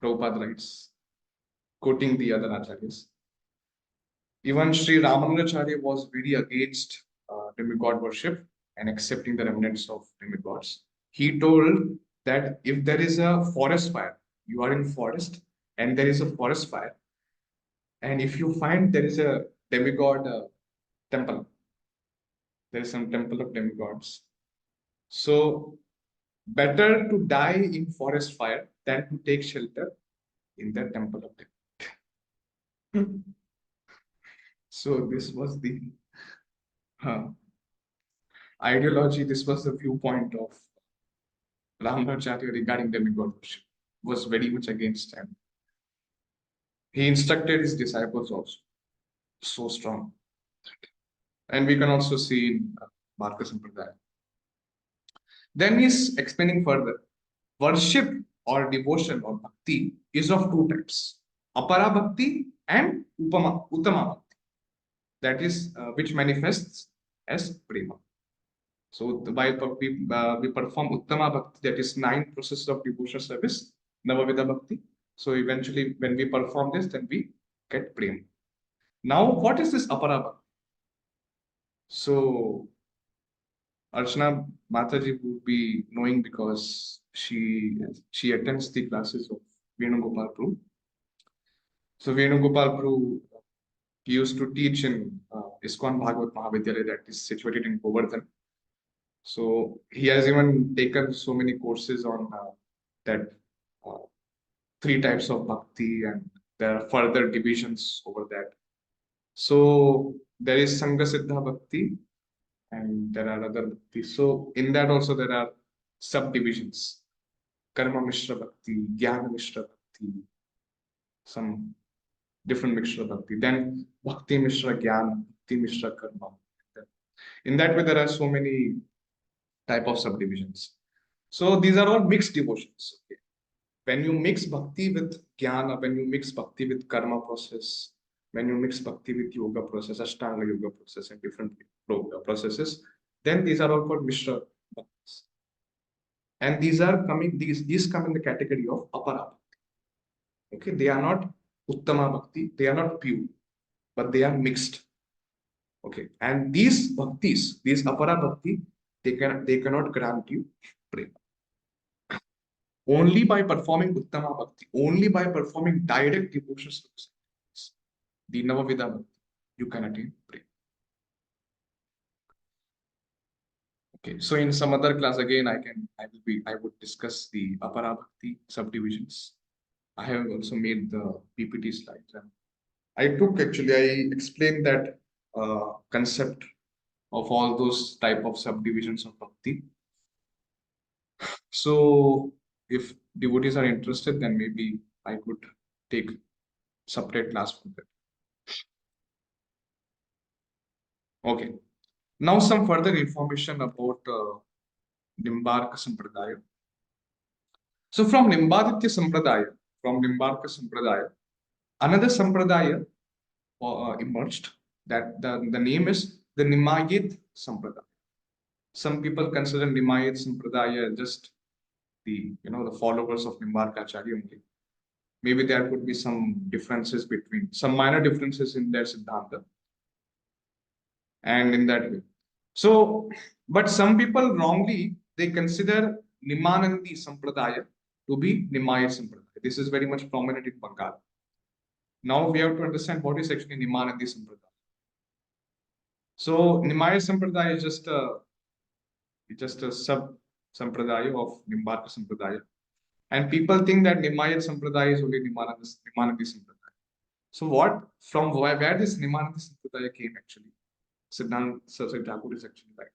Speaker 1: Prabhupada writes, quoting the other acharyas. Even Sri Ramanujacharya was very against demigod worship and accepting the remnants of demigods. He told that if there is a forest fire, you are in forest and there is a forest fire, and if you find there is a demigod temple, there is some temple of demigods. So better to die in forest fire than to take shelter in the temple of demigod. So this was the ideology, this was the viewpoint of Ramanujacharya regarding demigod worship, was very much against, and he instructed his disciples also so strong. And we can also see in Bharata Sampradaya. Then he's explaining further. Worship or devotion or bhakti is of two types: apara bhakti and uttama bhakti. That is which manifests as prema. So we perform uttama bhakti, that is 9 processes of devotional service, navavida bhakti. So eventually, when we perform this, then we get prema. Now, what is this apara bhakti? So Archana Mataji would be knowing because she attends the classes of Venugopal Prabhu. So Venugopal Prabhu, he used to teach in ISKCON Bhagavat Mahavidyalaya that is situated in Govardhan. So he has even taken so many courses on that 3 types of bhakti, and there are further divisions over that. So there is Sangha Siddha Bhakti, and there are other bhakti. So in that also there are subdivisions: Karma Mishra Bhakti, Jnana Mishra Bhakti, some different Mishra Bhakti. Then Bhakti Mishra Jnana, Bhakti Mishra Karma. In that way, there are so many type of subdivisions. So these are all mixed devotions. Okay? When you mix bhakti with jnana, when you mix bhakti with karma process, when you mix bhakti with yoga process, ashtanga yoga process, and different processes, then these are all called mishra bhaktis. And these come in the category of apara bhakti. Okay, they are not uttama bhakti, they are not pure, but they are mixed. Okay, and these bhaktis, these apara bhakti, they cannot grant you prema. Only by performing uttama bhakti, only by performing direct devotional service, the navavida bhakti, you can attain prema. Okay, so in some other class again, I would discuss the apara bhakti subdivisions. I have also made the PPT slides, and I explained that concept of all those type of subdivisions of bhakti. So if devotees are interested, then maybe I could take separate class for that. Okay. Now some further information about Nimbarka Sampradaya. So from Nimbaditya Sampradaya, another Sampradaya emerged. That the name is the Nimayit Sampradaya. Some people consider Nimayit Sampradaya just the followers of Nimbarka Acharya only. Maybe there could be some minor differences in their Siddhanta and in that way. So, but some people wrongly, they consider Nimanandi Sampradaya to be Nimayat Sampradaya. This is very much prominent in Bengal. Now we have to understand what is actually Nimanandi Sampradaya. So Nimayat Sampradaya is just a sub Sampradaya of Nimbarka Sampradaya. And people think that Nimayat Sampradaya is only Nimanandi Sampradaya. So where this Nimanandi Sampradaya came actually? Siddhanta Saraswati Thakur is actually right.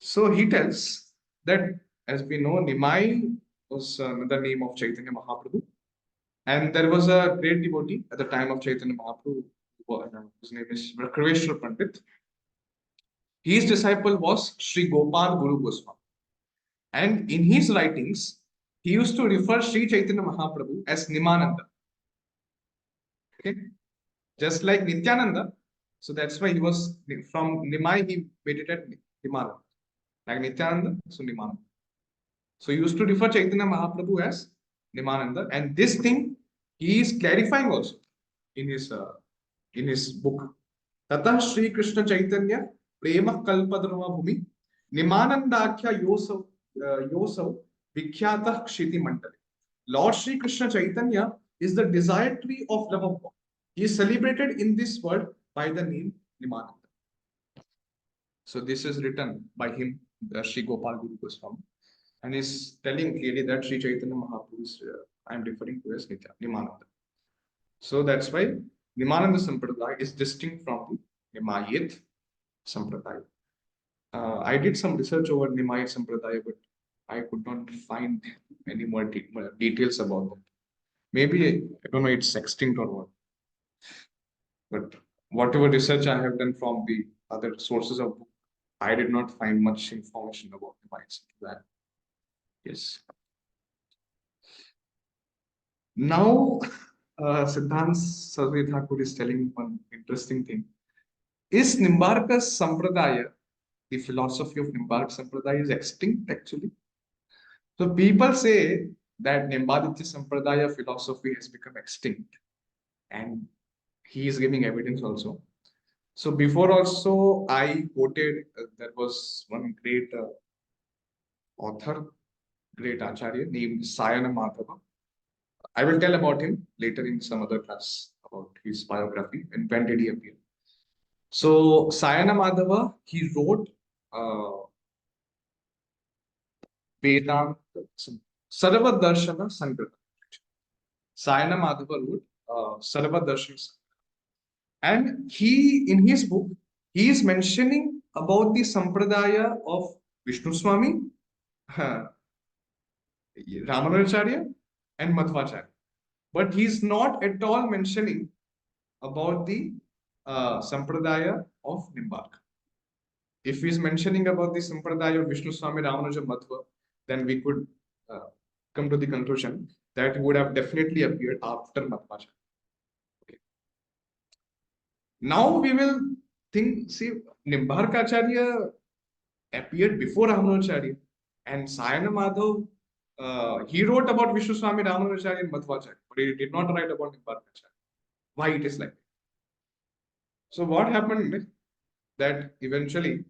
Speaker 1: So he tells that, as we know, Nimai was another name of Chaitanya Mahaprabhu. And there was a great devotee at the time of Chaitanya Mahaprabhu, whose name is Vakraveshwar Pandit. His disciple was Sri Gopal Guru Goswami. And in his writings, he used to refer Sri Chaitanya Mahaprabhu as Nimananda. Okay, just like Nityananda. So that's why he was from Nimai, he made it at Nimananda. Like Nityananda, so Nimananda. So he used to refer Chaitanya Mahaprabhu as Nimananda, and this thing he is clarifying also in his book. Tata Sri Krishna Chaitanya Prema Kalpadruma Bhumi Nimanandakhya Yosav Vikhyata Kshiti Mandali. Lord Sri Krishna Chaitanya is the desired tree of love of God. He is celebrated in this world by the name Nimananda. So this is written by him, Sri Gopal Guru Goswami, and is telling clearly that Sri Chaitanya Mahaprabhu is I am referring to as Nimananda. So that's why Nimananda Sampradaya is distinct from the Nimayit Sampradaya. I did some research over Nimayit Sampradaya, but I could not find any more details about that. Maybe, I don't know, it's extinct or what. But whatever research I have done from the other sources of book, I did not find much information about Nimayit Sampradaya. Yes. Now, Siddhant Sarvji Thakur is telling one interesting thing. Is Nimbarka Sampradaya, the philosophy of Nimbarka Sampradaya, is extinct actually? So people say that Nimbaditya Sampradaya philosophy has become extinct, and he is giving evidence also. So before also I quoted, there was one great author, great Acharya named Sayana Madhava. I will tell about him later in some other class about his biography and when did he appear. So Sayana Madhava, he wrote Vedanta Sarva Darshana Sangrata. Sayana Madhava wrote Sarva Darshana Sangrata. And he, in his book, he is mentioning about the Sampradaya of Vishnu Swami, Ramanujacharya, and Madhvacharya. But he is not at all mentioning about the Sampradaya of Nimbarka. If he is mentioning about the Sampradaya of Vishnu Swami, Ramanuja, Madhva, then we could come to the conclusion that he would have definitely appeared after Madhvacharya. Okay. Now we will think, see, Nimbarkacharya appeared before Ramanujacharya, and Sayana Madhav, he wrote about Vishnu Swami, Ramanujacharya, and Madhvacharya, but he did not write about Nimbarkacharya. Why it is like that? So what happened that eventually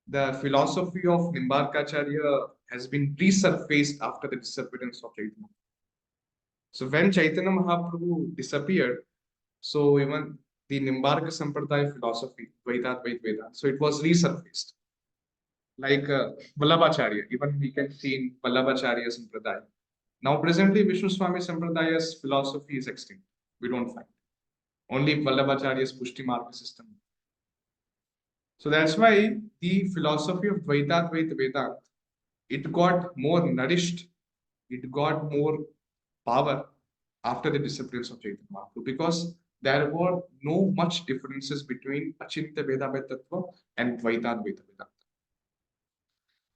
Speaker 1: the philosophy of Nimbarkacharya has been resurfaced after the disappearance of Chaitanya. So when Chaitanya Mahaprabhu disappeared, so even the Nimbarka Sampradaya philosophy, Dvaitat Vedant, so it was resurfaced. Like Vallabhacharya, even we can see in Vallabhacharya Sampradaya. Now presently Vishnu Swami Sampradaya's philosophy is extinct. We don't find. Only Vallabhacharya's Pushti Marga system. So that's why the philosophy of Dvaitat Vedant, it got more nourished, it got more power after the disappearance of Chaitanya Mahaprabhu, because there were no much differences between Achintya Veda Tattva and Dvaitat Vedanta.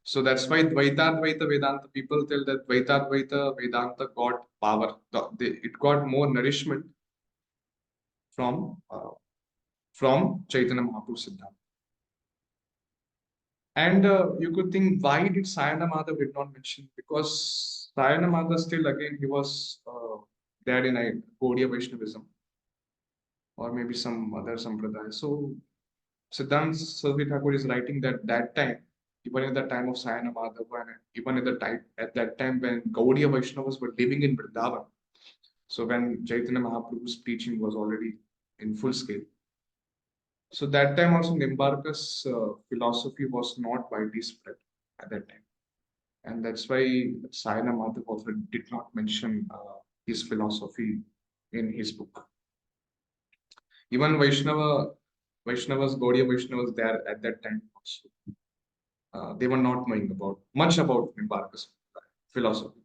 Speaker 1: So that's why Dvaitat Vedanta, people tell that Dvaitat Vedanta got power. It got more nourishment from Chaitanya Mahaprabhu Siddhanta. And you could think, why did Sayana Madhav did not mention? Because Sayana Madhav still, again, he was there in a Gaudiya Vaishnavism or maybe some other Sampradaya. So Siddhant Sarvji Thakur is writing that time, even at the time of Sayana Madhav, and even at that time when Gaudiya Vaishnavas were living in Vrindavan, so when Chaitanya Mahaprabhu's preaching was already in full scale. So that time also Nimbarka's philosophy was not widely spread at that time. And that's why Sayana Madhav also did not mention his philosophy in his book. Even Vaishnavas, Gaudiya Vaishnavas there at that time also, they were not knowing much about Nimbarka's philosophy.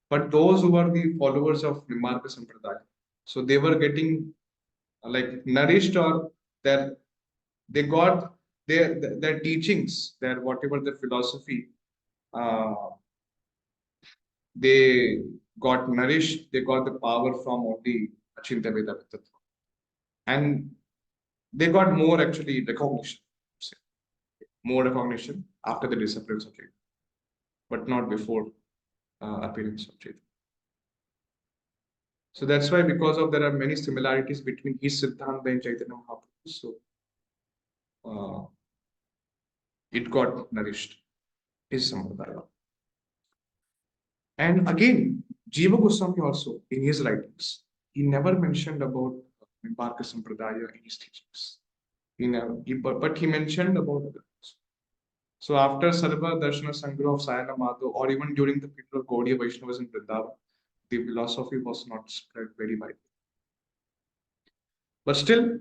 Speaker 1: But those who were the followers of Nimbarka Sampradaya, so they were getting like nourished, or they got their teachings, their whatever their philosophy, they got nourished, they got the power from only Achintya Veda Tattva. And they got more actually recognition, more recognition after the disappearance of Chaitanya, but not before appearance of Chaitanya. So that's why, because of there are many similarities between his Siddhanta and Chaitanya Mahaprabhu, so it got nourished, his Sampradaya. And again, Jiva Goswami also, in his writings, he never mentioned about Nimbarka Sampradaya in his teachings. But he mentioned about others. So after Sarva Darshana Sangra of Sayana Madhav, or even during the period of Gaudiya Vaishnavas in Vrindavan, the philosophy was not spread very widely. But still,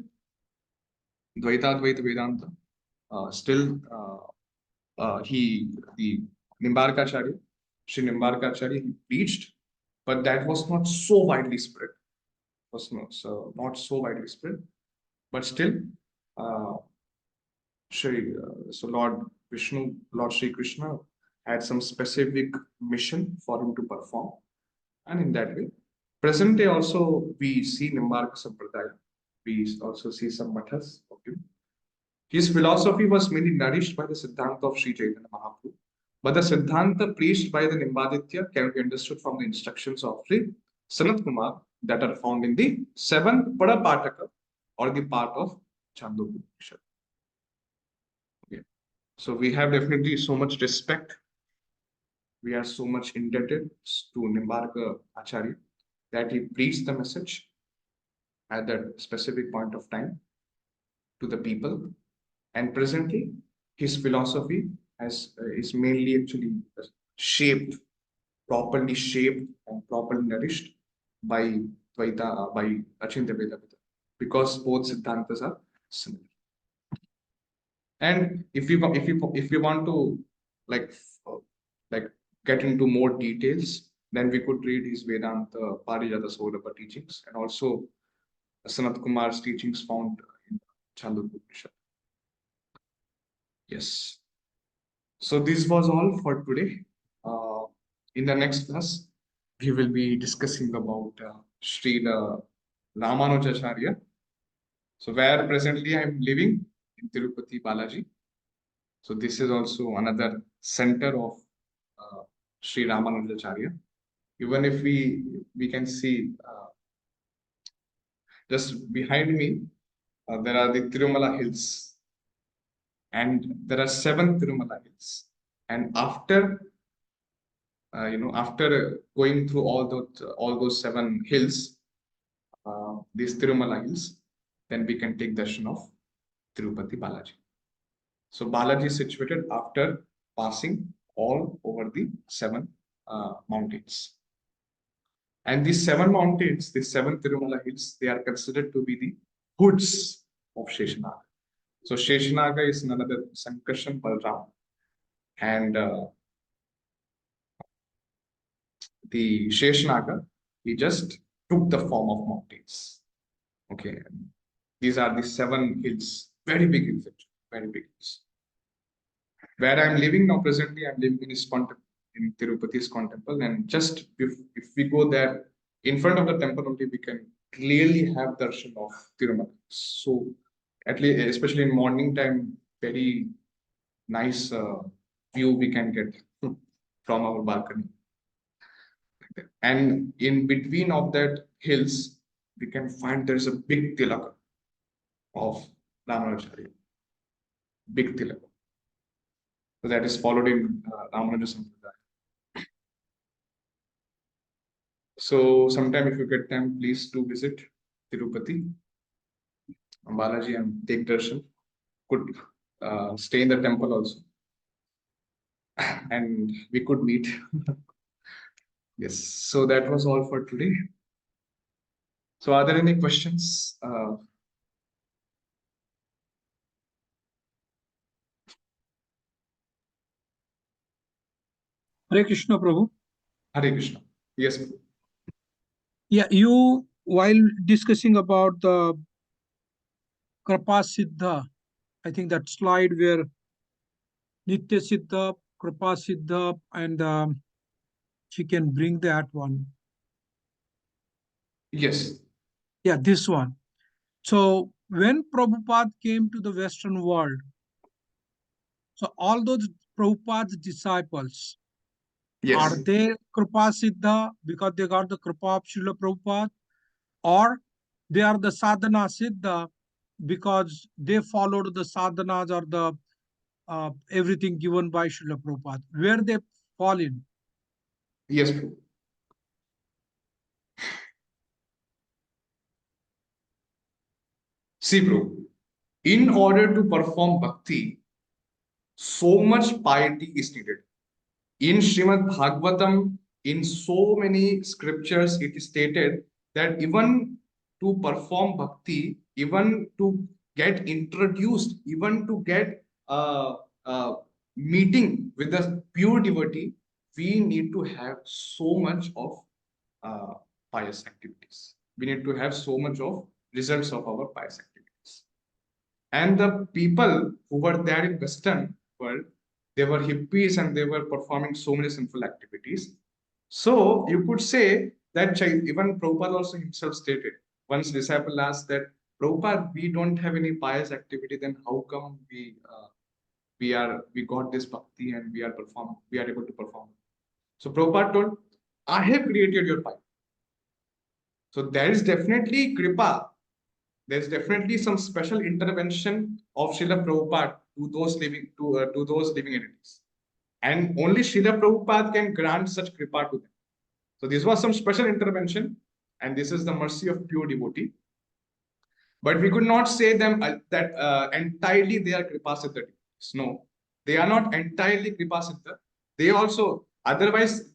Speaker 1: Dvaita Advaita Vedanta, the Nimbarkacharya, Sri Nimbarkacharya, he preached, but that was not so widely spread. Was not so widely spread. But still, so Lord Vishnu, Lord Sri Krishna had some specific mission for him to perform. And in that way, present day also we see Nimbarka Sampradaya. We also see some mathas of him. His philosophy was mainly nourished by the Siddhanta of Sri Chaitanya Mahaprabhu. But the Siddhanta preached by the Nimbaditya can be understood from the instructions of Sri Sanat Kumar that are found in the 7th Padapataka, or the part of Chandogya. Okay. So we have definitely so much respect. We are so much indebted to Nimbarka Acharya that he preached the message at that specific point of time to the people. And presently, his philosophy is mainly actually properly shaped and properly nourished by Achintya Veda, because both Siddhantas are similar. And if we want to like get into more details, then we could read his Vedanta Parijata Saurabha teachings, and also Sanat Kumar's teachings found in Chandogya Upanishad. Yes. So this was all for today. In the next class, we will be discussing about Srila Ramanujacharya. So where presently I am living in Tirupati, Balaji. So this is also another center of Sri Ramanujacharya. Even if we can see just behind me, there are the Tirumala hills, and there are 7 Tirumala hills. And after after going through all those 7 hills, these Tirumala hills, then we can take darshan of Tirupati Balaji. So Balaji is situated after passing all over the 7 mountains. And these 7 mountains, these 7 Tirumala hills, they are considered to be the hoods of Sheshanaga. So Sheshanaga is none other Sankarshan Balram. And the Sheshanaga, he just took the form of mountains. Okay. These are the 7 hills, very big hills, very big hills. Where I'm living now, presently, I'm living in ISKCON temple, in Tirupati ISKCON temple. And just if we go there, in front of the temple only, we can clearly have darshan of Tirumala. So, at least, especially in morning time, very nice view we can get from our balcony. And in between of that hills, we can find there's a big tilaka of Ramanujacharya. Big tilaka. So that is followed in Ramanuja Sampradaya. So sometime if you get time, please do visit Tirupati, Balaji, and take darshan. Could stay in the temple also. And we could meet. Yes, so that was all for today. So are there any questions?
Speaker 2: Hare Krishna, Prabhu.
Speaker 1: Hare Krishna. Yes.
Speaker 2: Yeah, you, while discussing about the Kripa Siddha, I think that slide where Nitya Siddha, Kripa Siddha, and she can bring that one.
Speaker 1: Yes.
Speaker 2: Yeah, this one. So when Prabhupada came to the Western world, so all those Prabhupada's disciples,
Speaker 1: Yes.
Speaker 2: are they Kripa Siddha because they got the Kripa of Srila Prabhupada, or they are the Sadhana Siddha because they followed the sadhanas or the everything given by Srila Prabhupada? Where they fall in?
Speaker 1: Yes, Prabhu. See, Prabhu, in order to perform bhakti, so much piety is needed. In Srimad Bhagavatam, in so many scriptures, it is stated that even to perform bhakti, even to get introduced, even to get a meeting with the pure devotee, we need to have so much of uh, pious activities. We need to have so much of results of our pious activities. And the people who were there in Western world, they were hippies and they were performing so many sinful activities. So you could say that even Prabhupada also himself stated, once disciple asked that, Prabhupada, we don't have any pious activity, then how come we got this bhakti and we are able to perform? So Prabhupada told, I have created your piety. So there is definitely kripa. There's definitely some special intervention of Srila Prabhupada to those living entities. And only Srila Prabhupada can grant such kripa to them. So this was some special intervention, and this is the mercy of pure devotee. But we could not say them that entirely they are kripa siddha devotees. No, they are not entirely kripa siddha. They also, otherwise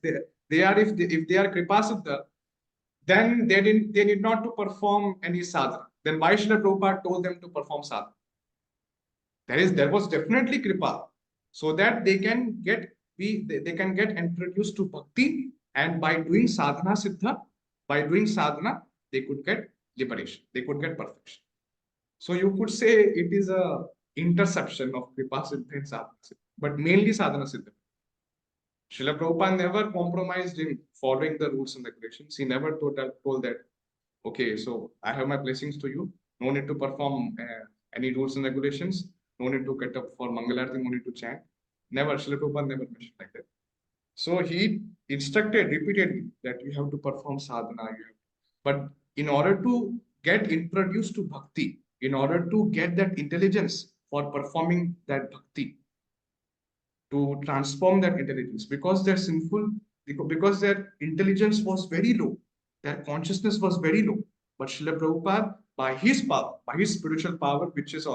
Speaker 1: they are, if they are kripa siddha, then they need not to perform any sadhana. Then why Srila Prabhupada told them to perform sadhana? There was definitely kripa, so that they can get introduced to bhakti, and by doing sadhana siddha, by doing sadhana, they could get liberation, they could get perfection. So you could say it is a interception of kripa siddha and sadhana siddha, but mainly sadhana siddha. Srila Prabhupada never compromised in following the rules and regulations. He never told that, okay, so I have my blessings to you. No need to perform any rules and regulations. No need to get up for Mangalarti, no need to chant. Never, Srila Prabhupada never mentioned like that. So he instructed repeatedly that you have to perform sadhana. But in order to get introduced to bhakti, in order to get that intelligence for performing that bhakti, to transform that intelligence, because they're sinful, because their intelligence was very low, their consciousness was very low. But Srila Prabhupada, by his power, by his spiritual power, which is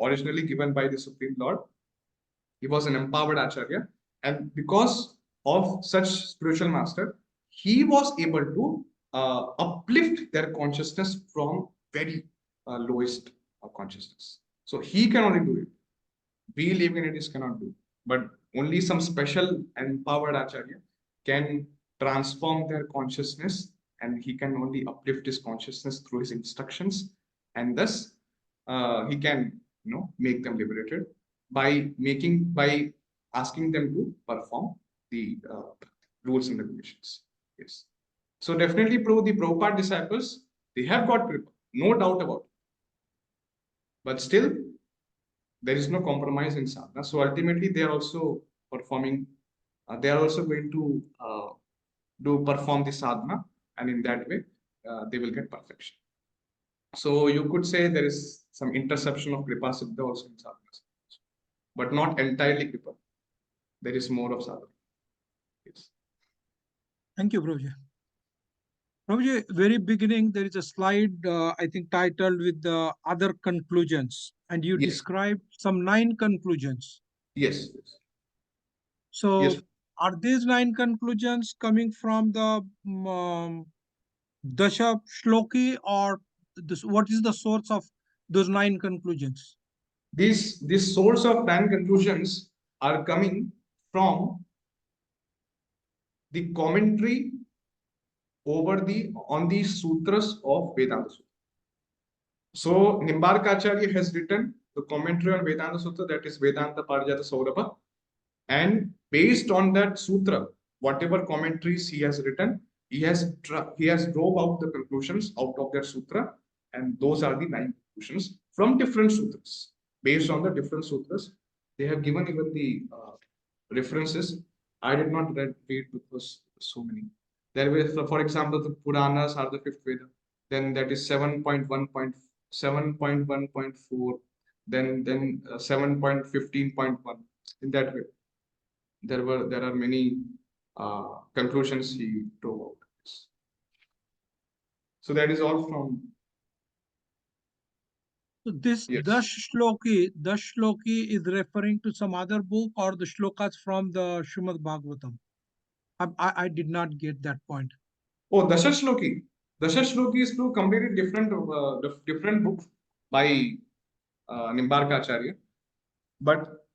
Speaker 1: originally given by the Supreme Lord, he was an empowered Acharya. And because of such spiritual master, he was able to uplift their consciousness from very lowest of consciousness. So he can only do it. We living entities cannot do. But only some special empowered Acharya can transform their consciousness, and he can only uplift his consciousness through his instructions, and thus he can make them liberated by asking them to perform the rules and regulations. Yes. So definitely, the Prabhupada disciples, they have got kripa, no doubt about it. But still, there is no compromise in sadhana. So ultimately, they are also performing. They are also going to perform the sadhana, and in that way, they will get perfection. So you could say there is some interception of kripa siddha also in sadhana, but not entirely kripa. There is more of sadhana. Yes.
Speaker 2: Thank you, Prabhuji. Prabhuji, very beginning, there is a slide, I think, titled with the other conclusions, and you
Speaker 1: Yes.
Speaker 2: described some 9 conclusions.
Speaker 1: Yes.
Speaker 2: So,
Speaker 1: Yes.
Speaker 2: are these 9 conclusions coming from the Dasha Shloki, or what is the source of those 9 conclusions?
Speaker 1: These source of 9 conclusions are coming from the commentary on the sutras of Vedanta Sutra. So Nimbarka Acharya has written the commentary on Vedanta Sutra, that is Vedanta Parijata Saurabha. And based on that sutra, whatever commentaries he has written, he has drove out the conclusions out of that sutra, and those are the 9 conclusions from different sutras. Based on the different sutras, they have given even the references. I did not read because so many. There was, for example, the Puranas are the fifth Veda. Then that is 7.1.4. Then 7.15.1. In that way, there are many conclusions he drove out. So that is all from.
Speaker 2: So this
Speaker 1: Yes.
Speaker 2: Dash Shloki is referring to some other book or the shlokas from the Srimad Bhagavatam? I did not get that point.
Speaker 1: Oh, Dashashloki. Dashashloki is to completely different book by Nimbarka Acharya. But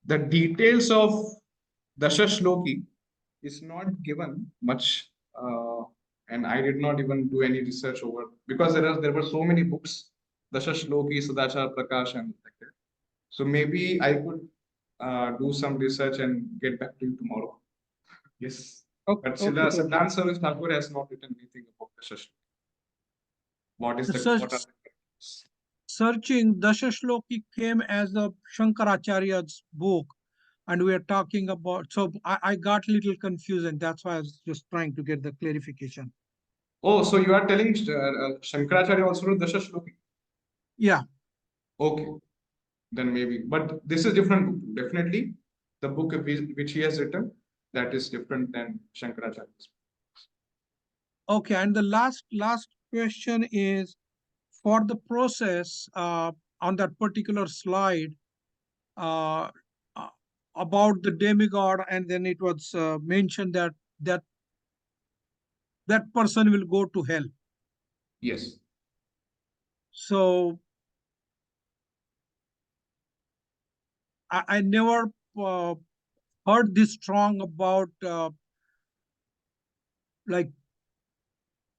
Speaker 1: the details of Dashashloki is not given much, and I did not even do any research over, because there were so many books, Dashashloki, Sadachar Prakash, and like that. So maybe I could do some research and get back to you tomorrow. Yes.
Speaker 2: Okay,
Speaker 1: But
Speaker 2: okay,
Speaker 1: Siddhant Saroj Thakur has not written anything about Dashashloki. What are the
Speaker 2: searching Dasha Shloki came as a Shankaracharya's book, and we are talking about. So I got a little confused, and that's why I was just trying to get the clarification.
Speaker 1: Oh, so you are telling Shankaracharya also wrote Dashashloki?
Speaker 2: Yeah.
Speaker 1: Okay, then maybe. But this is different book. Definitely, the book which he has written, that is different than Shankaracharya's.
Speaker 2: Okay, and the last question is, for the process on that particular slide uh, about the demigod, and then it was mentioned that that person will go to hell.
Speaker 1: Yes.
Speaker 2: So I never heard this strong about like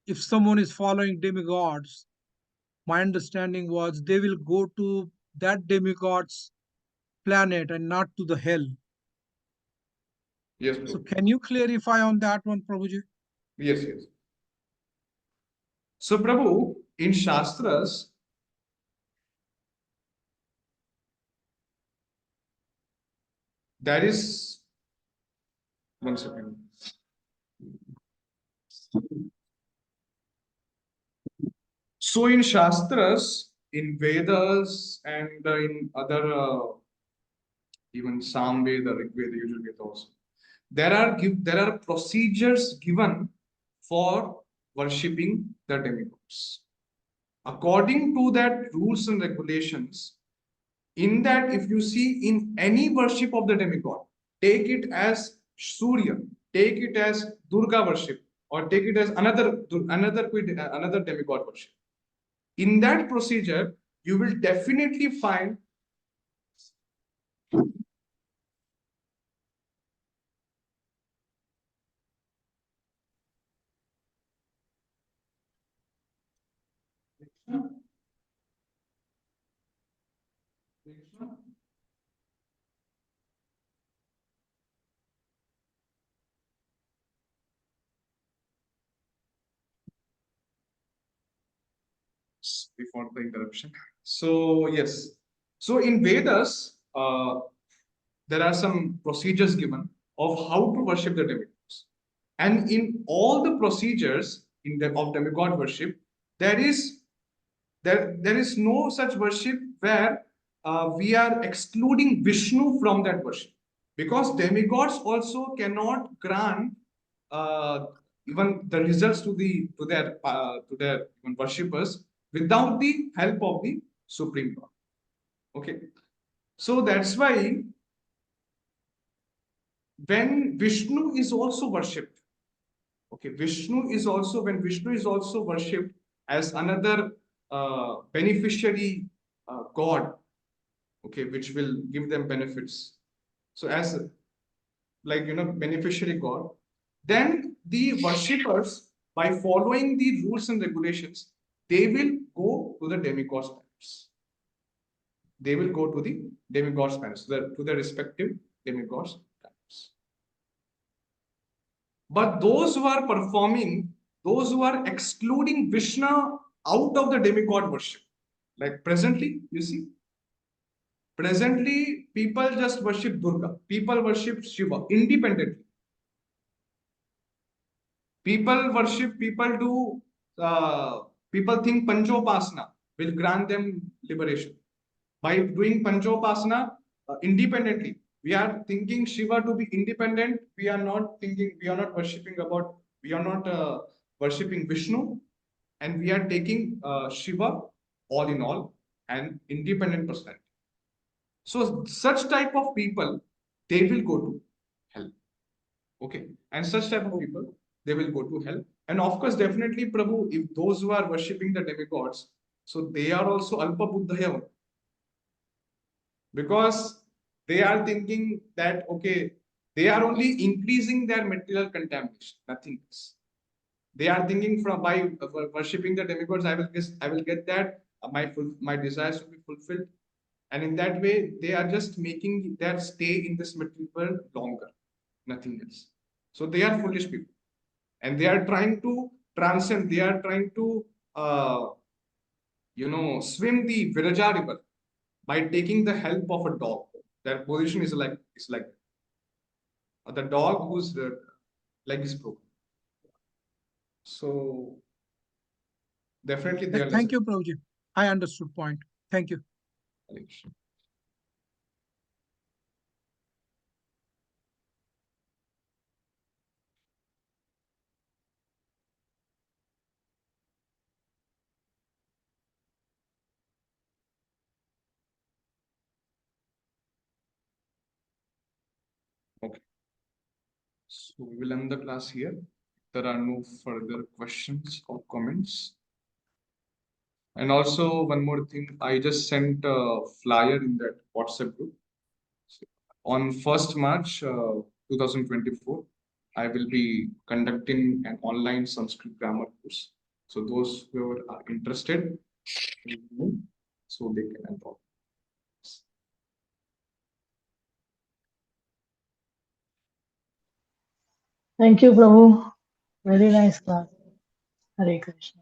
Speaker 2: if someone is following demigods. My understanding was they will go to that demigod's planet and not to the hell.
Speaker 1: Yes,
Speaker 2: So
Speaker 1: bro.
Speaker 2: can you clarify on that one, Prabhuji?
Speaker 1: Yes, yes. So, Prabhu, in Shastras, there is, one second. So, in Shastras, in Vedas, and in other, even Samveda, Rigveda, Yajurveda Veda also, there are procedures given for worshipping the demigods. According to that rules and regulations, in that, if you see in any worship of the demigod, take it as Surya, take it as Durga worship, or take it as another demigod worship. In that procedure, you will definitely find before the interruption. So yes, so in Vedas, there are some procedures given of how to worship the demigods, and in all the procedures of demigod worship, there is no such worship where we are excluding Vishnu from that worship, because demigods also cannot grant uh, even the results to their even worshippers without the help of the Supreme God. Okay, so that's why when Vishnu is also worshipped, okay, when Vishnu is also worshipped as another beneficiary god, okay, which will give them benefits. So as beneficiary god, then the worshippers, by following the rules and regulations, they will go to the demigod's planets. They will go to the demigod's planets, to the respective demigods' But those who are performing, those who are excluding Vishnu out of the demigod worship, like presently, you see, presently people just worship Durga, people worship Shiva independently. People worship, people do, people think Panchopasana will grant them liberation. By doing Panchopasana independently, we are thinking Shiva to be independent. We are not thinking, we are not worshipping about, we are not worshipping Vishnu, and we are taking Shiva all in all and independent personality. So such type of people, they will go to hell. Okay, and such type of people, they will go to hell. And of course, definitely, Prabhu, if those who are worshipping the demigods, so they are also alpa buddhaya, because they are thinking that okay, they are only increasing their material contamination, nothing else. They are thinking from by worshipping the demigods, I will get that my desires will be fulfilled, and in that way, they are just making their stay in this material world longer, nothing else. So they are foolish people, and they are trying to transcend. They are trying to swim the Viraja river by taking the help of a dog. Their position is like the dog whose leg is broken. So definitely they are
Speaker 2: Thank you, Prabhuji. I understood point. Thank you.
Speaker 1: Okay. So we will end the class here. There are no further questions or comments. And also one more thing, I just sent a flyer in that WhatsApp group. So on 1st March 2024, I will be conducting an online Sanskrit grammar course. So those who are interested, so they can enroll.
Speaker 5: Thank you, Prabhu. Very nice class. Hare Krishna.